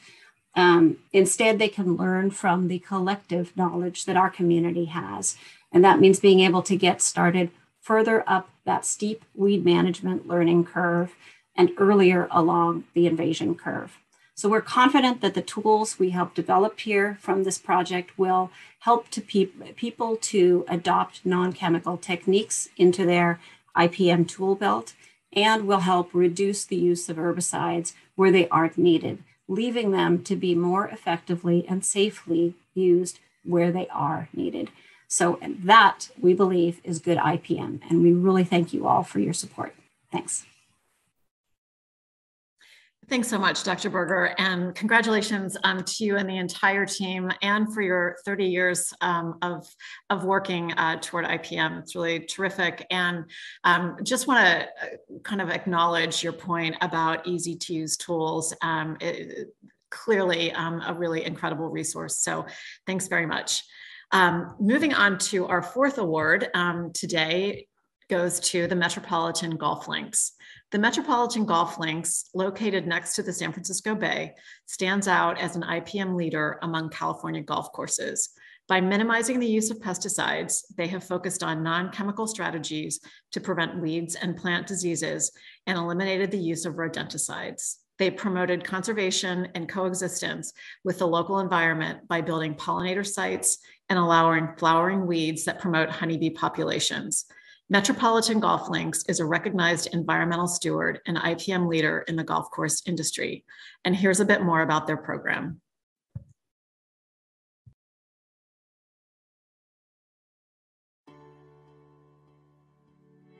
Instead, they can learn from the collective knowledge that our community has. And that means being able to get started further up that steep weed management learning curve and earlier along the invasion curve. So we're confident that the tools we help develop here from this project will help to people to adopt non-chemical techniques into their IPM tool belt and will help reduce the use of herbicides where they aren't needed, leaving them to be more effectively and safely used where they are needed. So that, we believe, is good IPM, and we really thank you all for your support. Thanks. Thanks so much, Dr. Berger, and congratulations to you and the entire team and for your 30 years of working toward IPM. It's really terrific. And just want to kind of acknowledge your point about easy to use tools. Clearly a really incredible resource. So thanks very much. Moving on to our fourth award today goes to the Metropolitan Golf Links. The Metropolitan Golf Links, located next to the San Francisco Bay, stands out as an IPM leader among California golf courses. By minimizing the use of pesticides, they have focused on non-chemical strategies to prevent weeds and plant diseases and eliminated the use of rodenticides. They promoted conservation and coexistence with the local environment by building pollinator sites and allowing flowering weeds that promote honeybee populations. Metropolitan Golf Links is a recognized environmental steward and IPM leader in the golf course industry. And here's a bit more about their program.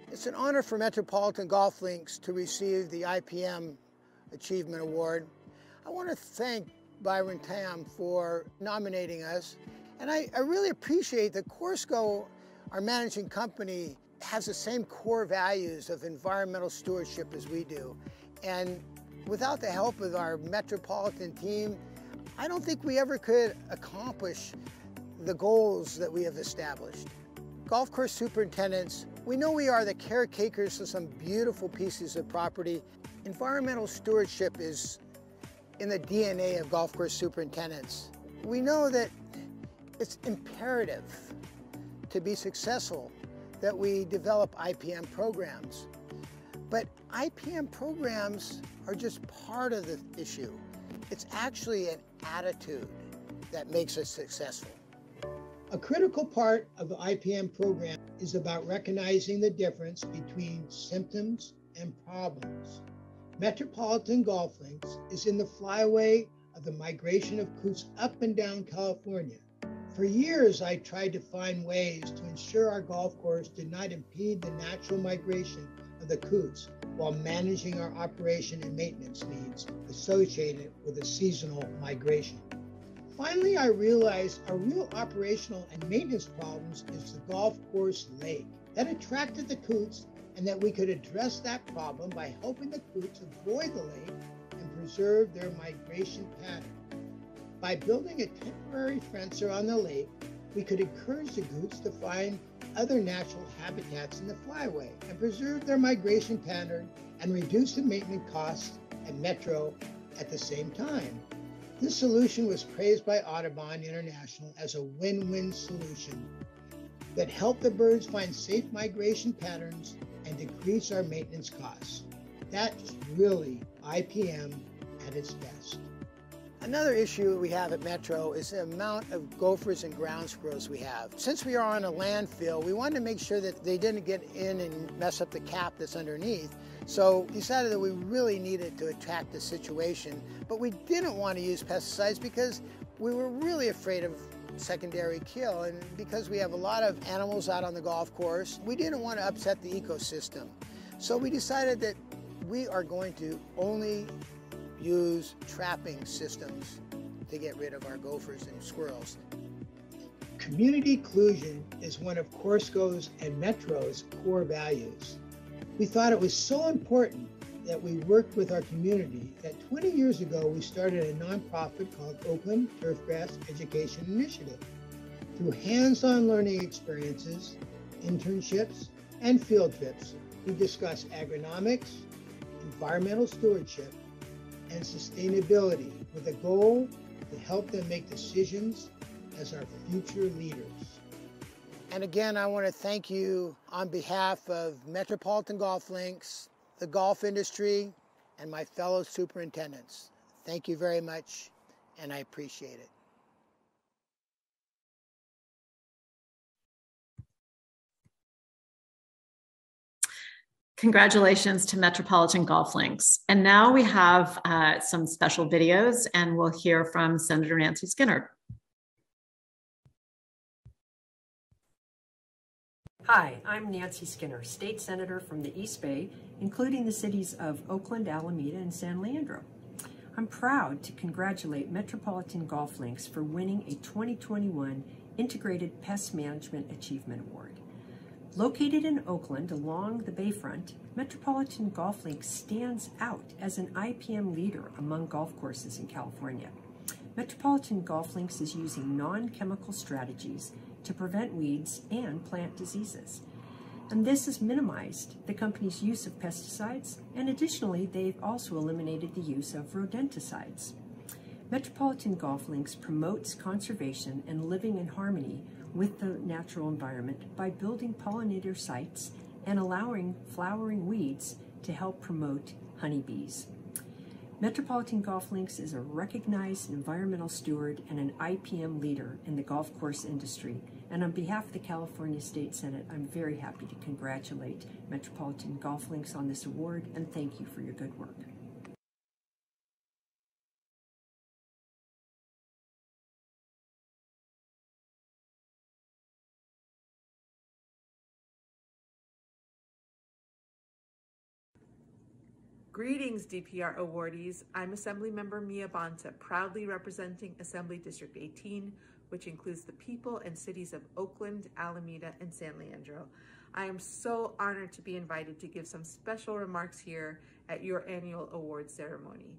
It's an honor for Metropolitan Golf Links to receive the IPM Achievement Award. I want to thank Byron Tam for nominating us. And I really appreciate that Courseco, our managing company, has the same core values of environmental stewardship as we do. And without the help of our Metropolitan team, I don't think we ever could accomplish the goals that we have established. Golf course superintendents, we know we are the caretakers of some beautiful pieces of property. Environmental stewardship is in the DNA of golf course superintendents. We know that it's imperative to be successful that we develop IPM programs. But IPM programs are just part of the issue. It's actually an attitude that makes us successful. A critical part of the IPM program is about recognizing the difference between symptoms and problems. Metropolitan Golf Links is in the flyway of the migration of coots up and down California. For years, I tried to find ways to ensure our golf course did not impede the natural migration of the coots while managing our operation and maintenance needs associated with the seasonal migration. Finally, I realized our real operational and maintenance problems is the golf course lake. That attracted the coots, and that we could address that problem by helping the coots avoid the lake and preserve their migration pattern. By building a temporary fence around the lake, we could encourage the coots to find other natural habitats in the flyway and preserve their migration pattern and reduce the maintenance costs at Metro at the same time. This solution was praised by Audubon International as a win-win solution that helped the birds find safe migration patterns and decrease our maintenance costs. That's really IPM at its best. Another issue we have at Metro is the amount of gophers and ground squirrels we have. Since we are on a landfill, we wanted to make sure that they didn't get in and mess up the cap that's underneath. So we decided that we really needed to attack the situation, but we didn't want to use pesticides because we were really afraid of secondary kill, and because we have a lot of animals out on the golf course, we didn't want to upset the ecosystem. So we decided that we are going to only use trapping systems to get rid of our gophers and squirrels. Community inclusion is one of Courseco's and Metro's core values. We thought it was so important that we worked with our community that 20 years ago we started a nonprofit called Oakland Turfgrass Education Initiative. Through hands-on learning experiences, internships, and field trips, we discuss agronomics, environmental stewardship, and sustainability with a goal to help them make decisions as our future leaders. And again, I want to thank you on behalf of Metropolitan Golf Links, the golf industry, and my fellow superintendents. Thank you very much, and I appreciate it. Congratulations to Metropolitan Golf Links. And now we have some special videos, and we'll hear from Senator Nancy Skinner. Hi, I'm Nancy Skinner, State Senator from the East Bay, including the cities of Oakland, Alameda, and San Leandro. I'm proud to congratulate Metropolitan Golf Links for winning a 2021 Integrated Pest Management Achievement Award. Located in Oakland along the Bayfront, Metropolitan Golf Links stands out as an IPM leader among golf courses in California. Metropolitan Golf Links is using non-chemical strategies to prevent weeds and plant diseases. And this has minimized the company's use of pesticides, and additionally, they've also eliminated the use of rodenticides. Metropolitan Golf Links promotes conservation and living in harmony with the natural environment by building pollinator sites and allowing flowering weeds to help promote honeybees. Metropolitan Golf Links is a recognized environmental steward and an IPM leader in the golf course industry. And on behalf of the California State Senate, I'm very happy to congratulate Metropolitan Golf Links on this award and thank you for your good work. Greetings, DPR awardees. I'm Assemblymember Mia Bonta, proudly representing Assembly District 18, which includes the people and cities of Oakland, Alameda, and San Leandro. I am so honored to be invited to give some special remarks here at your annual award ceremony.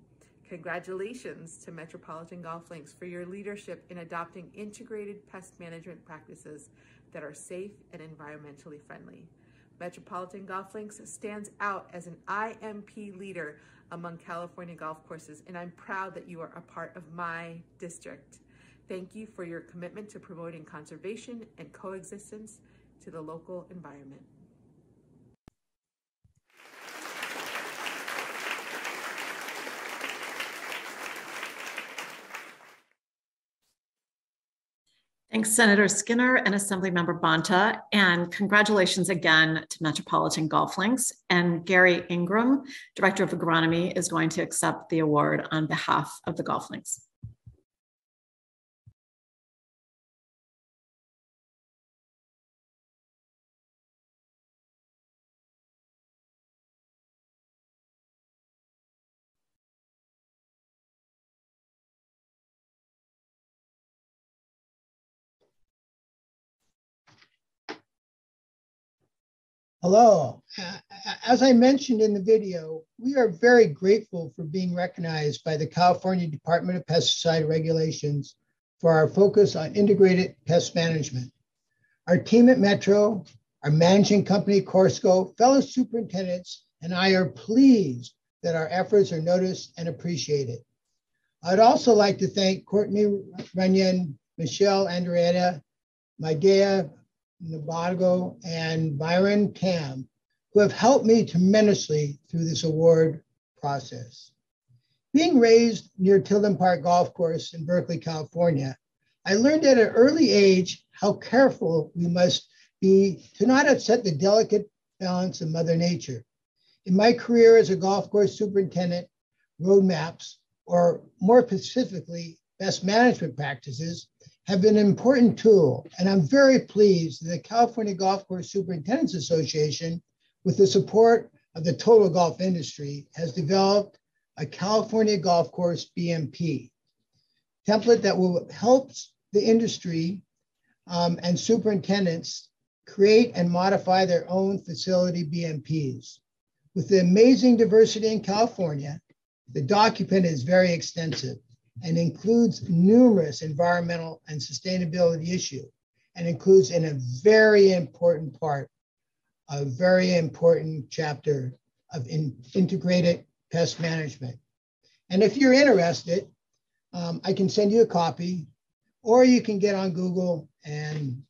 Congratulations to Metropolitan Golf Links for your leadership in adopting integrated pest management practices that are safe and environmentally friendly. Metropolitan Golf Links stands out as an IMP leader among California golf courses, and I'm proud that you are a part of my district. Thank you for your commitment to promoting conservation and coexistence to the local environment. Thanks, Senator Skinner and Assemblymember Bonta, and congratulations again to Metropolitan Golf Links. And Gary Ingram, Director of Agronomy, is going to accept the award on behalf of the Golf Links. Hello. As I mentioned in the video, we are very grateful for being recognized by the California Department of Pesticide Regulations for our focus on integrated pest management. Our team at Metro, our managing company, Corsco, fellow superintendents, and I are pleased that our efforts are noticed and appreciated. I'd also like to thank Courtney Runyon, Michelle Andreetta, Maidea Nabago, and Byron Tam, who have helped me tremendously through this award process. Being raised near Tilden Park Golf Course in Berkeley, California, I learned at an early age how careful we must be to not upset the delicate balance of Mother Nature. In my career as a golf course superintendent, roadmaps, or more specifically, best management practices, have been an important tool, and I'm very pleased that the California Golf Course Superintendents Association, with the support of the total golf industry, has developed a California Golf Course BMP template that will help the industry and superintendents create and modify their own facility BMPs. With the amazing diversity in California, the document is very extensive and includes numerous environmental and sustainability issues, and includes in a very important part, a very important chapter of integrated pest management. And if you're interested, I can send you a copy, or you can get on Google and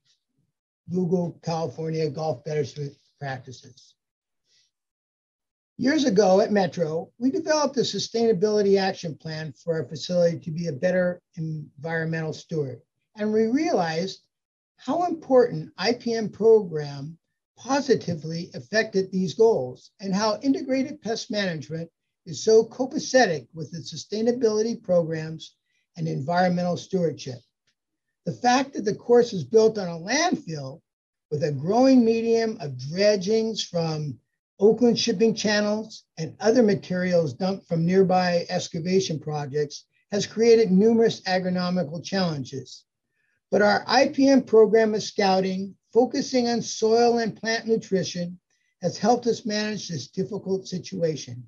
Google California Golf Better Practices. Years ago at Metro, we developed a sustainability action plan for our facility to be a better environmental steward. And we realized how important IPM program positively affected these goals and how integrated pest management is so copacetic with the sustainability programs and environmental stewardship. The fact that the course is built on a landfill with a growing medium of dredgings from Oakland shipping channels and other materials dumped from nearby excavation projects has created numerous agronomical challenges. But our IPM program of scouting, focusing on soil and plant nutrition, has helped us manage this difficult situation.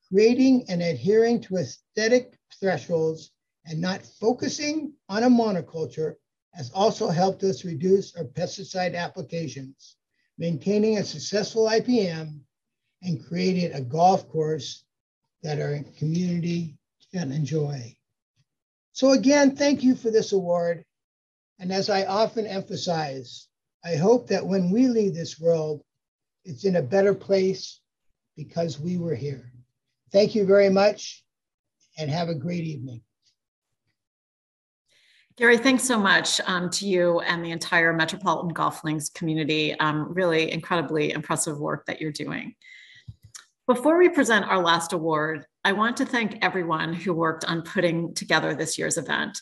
Creating and adhering to aesthetic thresholds and not focusing on a monoculture has also helped us reduce our pesticide applications, maintaining a successful IPM, and creating a golf course that our community can enjoy. So again, thank you for this award. And as I often emphasize, I hope that when we leave this world, it's in a better place because we were here. Thank you very much and have a great evening. Gary, thanks so much to you and the entire Metropolitan Golf Links community. Really incredibly impressive work that you're doing. Before we present our last award, I want to thank everyone who worked on putting together this year's event.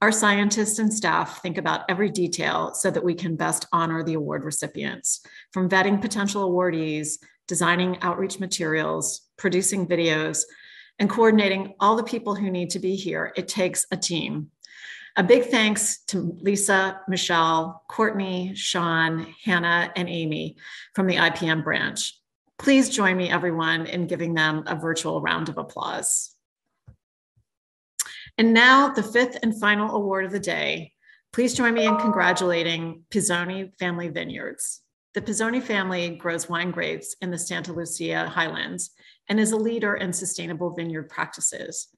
Our scientists and staff think about every detail so that we can best honor the award recipients, from vetting potential awardees, designing outreach materials, producing videos, and coordinating all the people who need to be here. It takes a team. A big thanks to Lisa, Michelle, Courtney, Sean, Hannah, and Amy from the IPM branch. Please join me, everyone, in giving them a virtual round of applause. And now the fifth and final award of the day. Please join me in congratulating Pizzoni Family Vineyards. The Pizzoni family grows wine grapes in the Santa Lucia Highlands and is a leader in sustainable vineyard practices.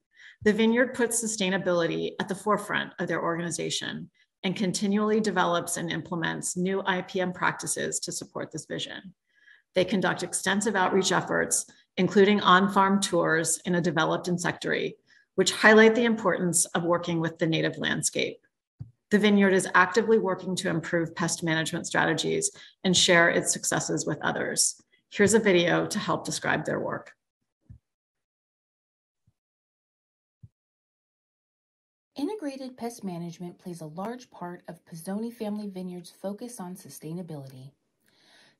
The vineyard puts sustainability at the forefront of their organization and continually develops and implements new IPM practices to support this vision. They conduct extensive outreach efforts, including on-farm tours in a developed insectary, which highlight the importance of working with the native landscape. The vineyard is actively working to improve pest management strategies and share its successes with others. Here's a video to help describe their work. Integrated pest management plays a large part of Pizzoni Family Vineyard's focus on sustainability.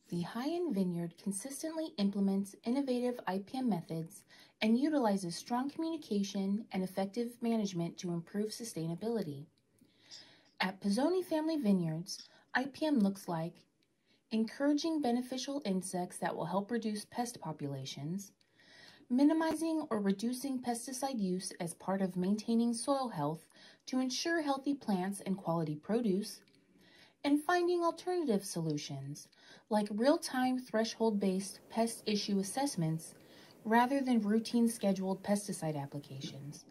The high-end vineyard consistently implements innovative IPM methods and utilizes strong communication and effective management to improve sustainability. At Pizzoni Family Vineyards, IPM looks like encouraging beneficial insects that will help reduce pest populations, minimizing or reducing pesticide use as part of maintaining soil health to ensure healthy plants and quality produce, and finding alternative solutions like real-time threshold-based pest issue assessments rather than routine scheduled pesticide applications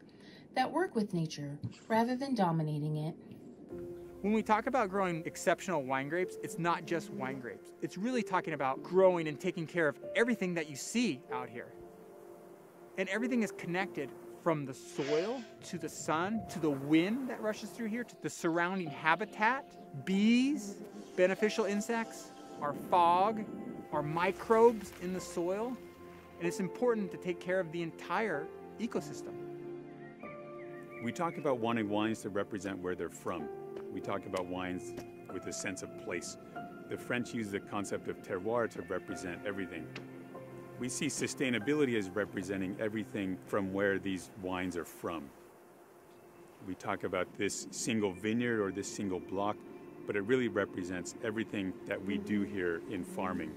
that work with nature rather than dominating it. When we talk about growing exceptional wine grapes, it's not just wine grapes. It's really talking about growing and taking care of everything that you see out here. And everything is connected from the soil to the sun, to the wind that rushes through here, to the surrounding habitat, bees, beneficial insects, our fog, our microbes in the soil. And it's important to take care of the entire ecosystem. We talk about wanting wines to represent where they're from. We talk about wines with a sense of place. The French use the concept of terroir to represent everything. We see sustainability as representing everything from where these wines are from. We talk about this single vineyard or this single block, but it really represents everything that we do here in farming.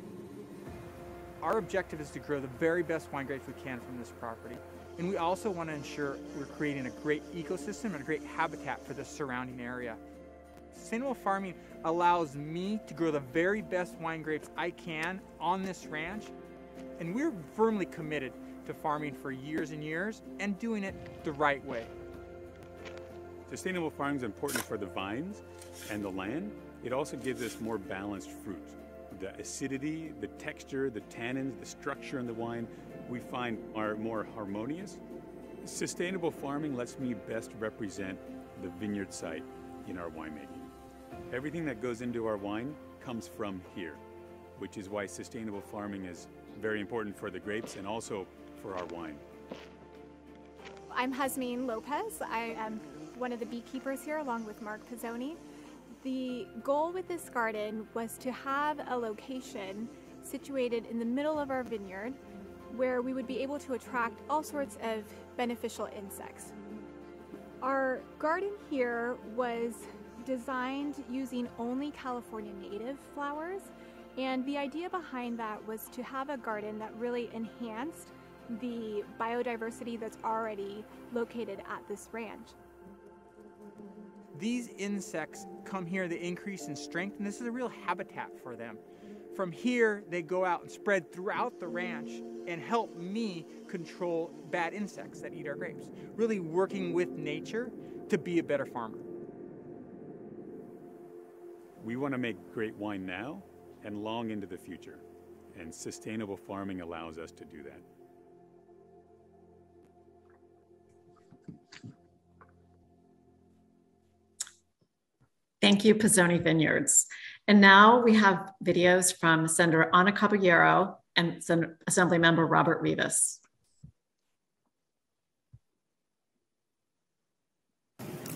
Our objective is to grow the very best wine grapes we can from this property. And we also want to ensure we're creating a great ecosystem and a great habitat for the surrounding area. Sustainable farming allows me to grow the very best wine grapes I can on this ranch. And we're firmly committed to farming for years and years and doing it the right way. Sustainable farming is important for the vines and the land. It also gives us more balanced fruit. The acidity, the texture, the tannins, the structure in the wine, we find are more harmonious. Sustainable farming lets me best represent the vineyard site in our winemaking. Everything that goes into our wine comes from here, which is why sustainable farming is very important for the grapes and also for our wine. I'm Hasmeen Lopez. I am one of the beekeepers here along with Mark Pizzoni. The goal with this garden was to have a location situated in the middle of our vineyard where we would be able to attract all sorts of beneficial insects. Our garden here was designed using only California native flowers, and the idea behind that was to have a garden that really enhanced the biodiversity that's already located at this ranch. These insects come here, they increase in strength, and this is a real habitat for them. From here, they go out and spread throughout the ranch and help me control bad insects that eat our grapes. Really working with nature to be a better farmer. We want to make great wine now and long into the future, and sustainable farming allows us to do that. Thank you, Pizzoni Vineyards. And now we have videos from Senator Ana Caballero and Assemblymember Robert Rivas.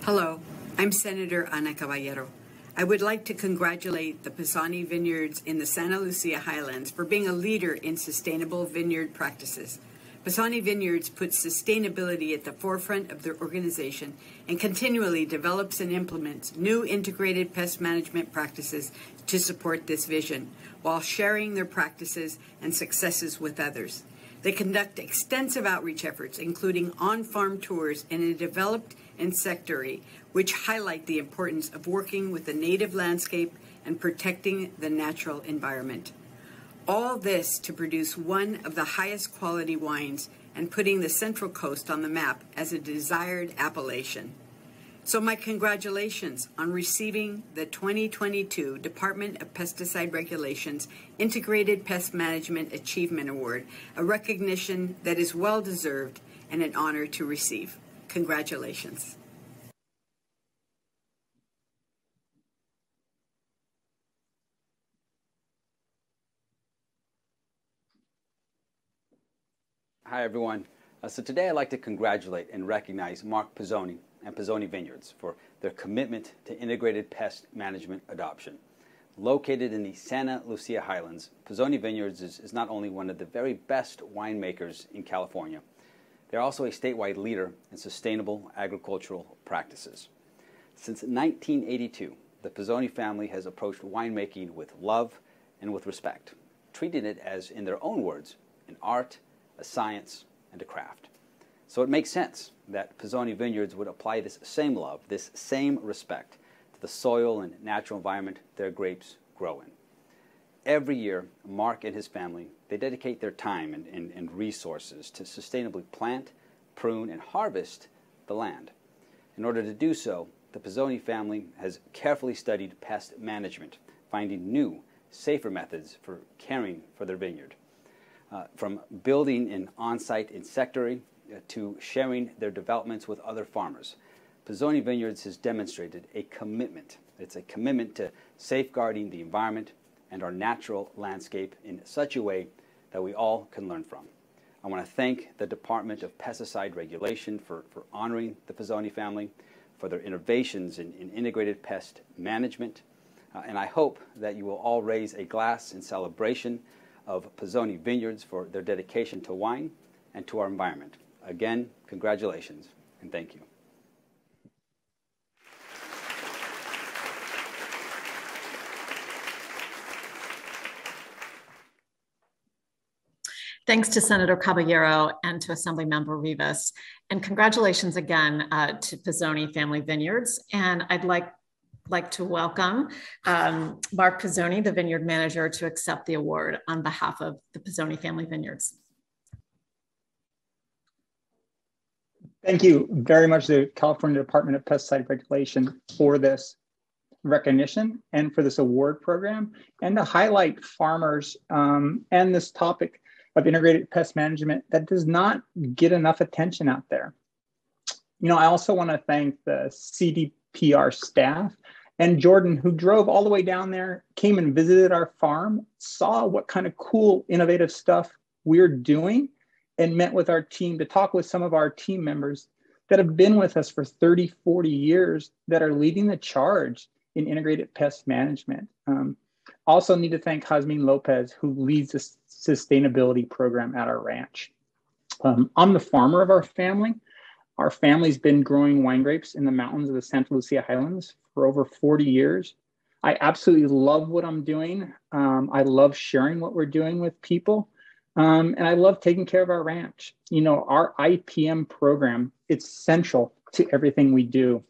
Hello, I'm Senator Ana Caballero. I would like to congratulate the Pizzoni Vineyards in the Santa Lucia Highlands for being a leader in sustainable vineyard practices. Pizzoni Vineyards puts sustainability at the forefront of their organization and continually develops and implements new integrated pest management practices to support this vision, while sharing their practices and successes with others. They conduct extensive outreach efforts, including on-farm tours in a developed insectary, which highlight the importance of working with the native landscape and protecting the natural environment. All this to produce one of the highest quality wines and putting the Central Coast on the map as a desired appellation. So my congratulations on receiving the 2022 Department of Pesticide Regulations Integrated Pest Management Achievement Award, a recognition that is well deserved and an honor to receive. Congratulations. Hi, everyone. So today I'd like to congratulate and recognize Mark Pizzoni and Pizzoni Vineyards for their commitment to integrated pest management adoption. Located in the Santa Lucia Highlands, Pizzoni Vineyards is not only one of the very best winemakers in California, they're also a statewide leader in sustainable agricultural practices. Since 1982, the Pizzoni family has approached winemaking with love and with respect, treating it as, in their own words, an art, a science, and a craft. So it makes sense that Pizzoni Vineyards would apply this same love, this same respect to the soil and natural environment their grapes grow in. Every year, Mark and his family, they dedicate their time and resources to sustainably plant, prune, and harvest the land. In order to do so, the Pizzoni family has carefully studied pest management, finding new, safer methods for caring for their vineyard. From building an on-site insectary to sharing their developments with other farmers, Pizzoni Vineyards has demonstrated a commitment. It's a commitment to safeguarding the environment and our natural landscape in such a way that we all can learn from. I want to thank the Department of Pesticide Regulation for honoring the Pizzoni family, for their innovations in integrated pest management, and I hope that you will all raise a glass in celebration of Pizzoni Vineyards for their dedication to wine and to our environment. Again, congratulations and thank you. Thanks to Senator Caballero and to Assemblymember Rivas. And congratulations again to Pizzoni Family Vineyards. And I'd like to welcome Mark Pizzoni, the vineyard manager, to accept the award on behalf of the Pizzoni Family Vineyards. Thank you very much to the California Department of Pesticide Regulation for this recognition and for this award program, and to highlight farmers and this topic of integrated pest management that does not get enough attention out there. You know, I also want to thank the CDPR staff and Jordan, who drove all the way down there, came and visited our farm, saw what kind of cool, innovative stuff we're doing, and met with our team to talk with some of our team members that have been with us for 30, 40 years that are leading the charge in integrated pest management. Also need to thank Jasmine Lopez, who leads the sustainability program at our ranch. I'm the farmer of our family. Our family's been growing wine grapes in the mountains of the Santa Lucia Highlands for over 40 years. I absolutely love what I'm doing. I love sharing what we're doing with people. And I love taking care of our ranch. You know, our IPM program, it's central to everything we do.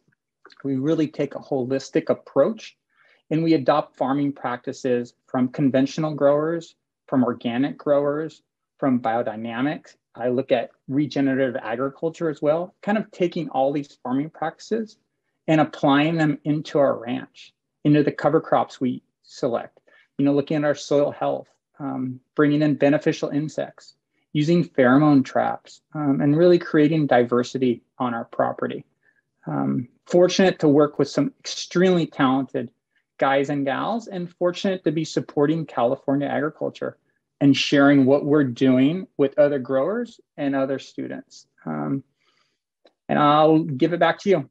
We really take a holistic approach, and we adopt farming practices from conventional growers, from organic growers, from biodynamics. I look at regenerative agriculture as well, kind of taking all these farming practices and applying them into our ranch, into the cover crops we select, you know, looking at our soil health, bringing in beneficial insects, using pheromone traps, and really creating diversity on our property. Fortunate to work with some extremely talented guys and gals, and fortunate to be supporting California agriculture and sharing what we're doing with other growers and other students. And I'll give it back to you.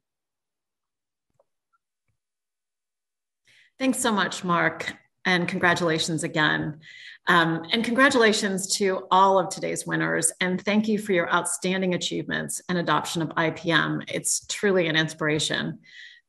Thanks so much, Mark, and congratulations again. And congratulations to all of today's winners, and thank you for your outstanding achievements and adoption of IPM. It's truly an inspiration.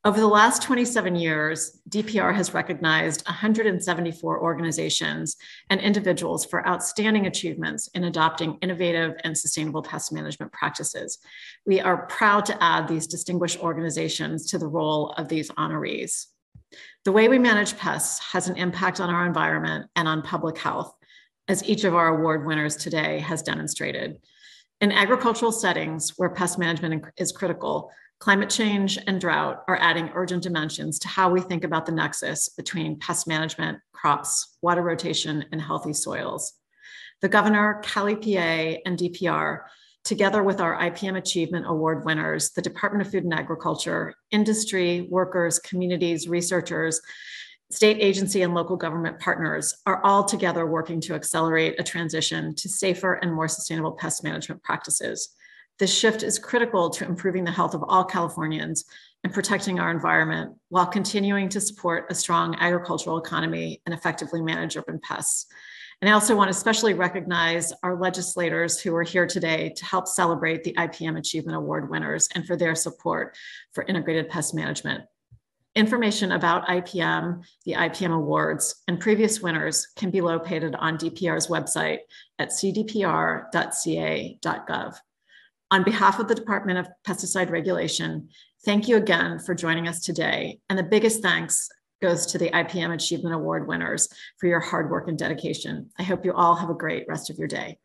Over the last 27 years, DPR has recognized 174 organizations and individuals for outstanding achievements in adopting innovative and sustainable pest management practices. We are proud to add these distinguished organizations to the roll of these honorees. The way we manage pests has an impact on our environment and on public health, as each of our award winners today has demonstrated. In agricultural settings where pest management is critical, climate change and drought are adding urgent dimensions to how we think about the nexus between pest management, crops, water rotation, and healthy soils. The Governor, Cal EPA, and DPR, together with our IPM Achievement Award winners, the Department of Food and Agriculture, industry, workers, communities, researchers, state agency and local government partners are all together working to accelerate a transition to safer and more sustainable pest management practices. This shift is critical to improving the health of all Californians and protecting our environment while continuing to support a strong agricultural economy and effectively manage urban pests. And I also want to especially recognize our legislators who are here today to help celebrate the IPM Achievement Award winners and for their support for integrated pest management. Information about IPM, the IPM Awards, and previous winners can be located on DPR's website at cdpr.ca.gov. On behalf of the Department of Pesticide Regulation, thank you again for joining us today. And the biggest thanks goes to the IPM Achievement Award winners for your hard work and dedication. I hope you all have a great rest of your day.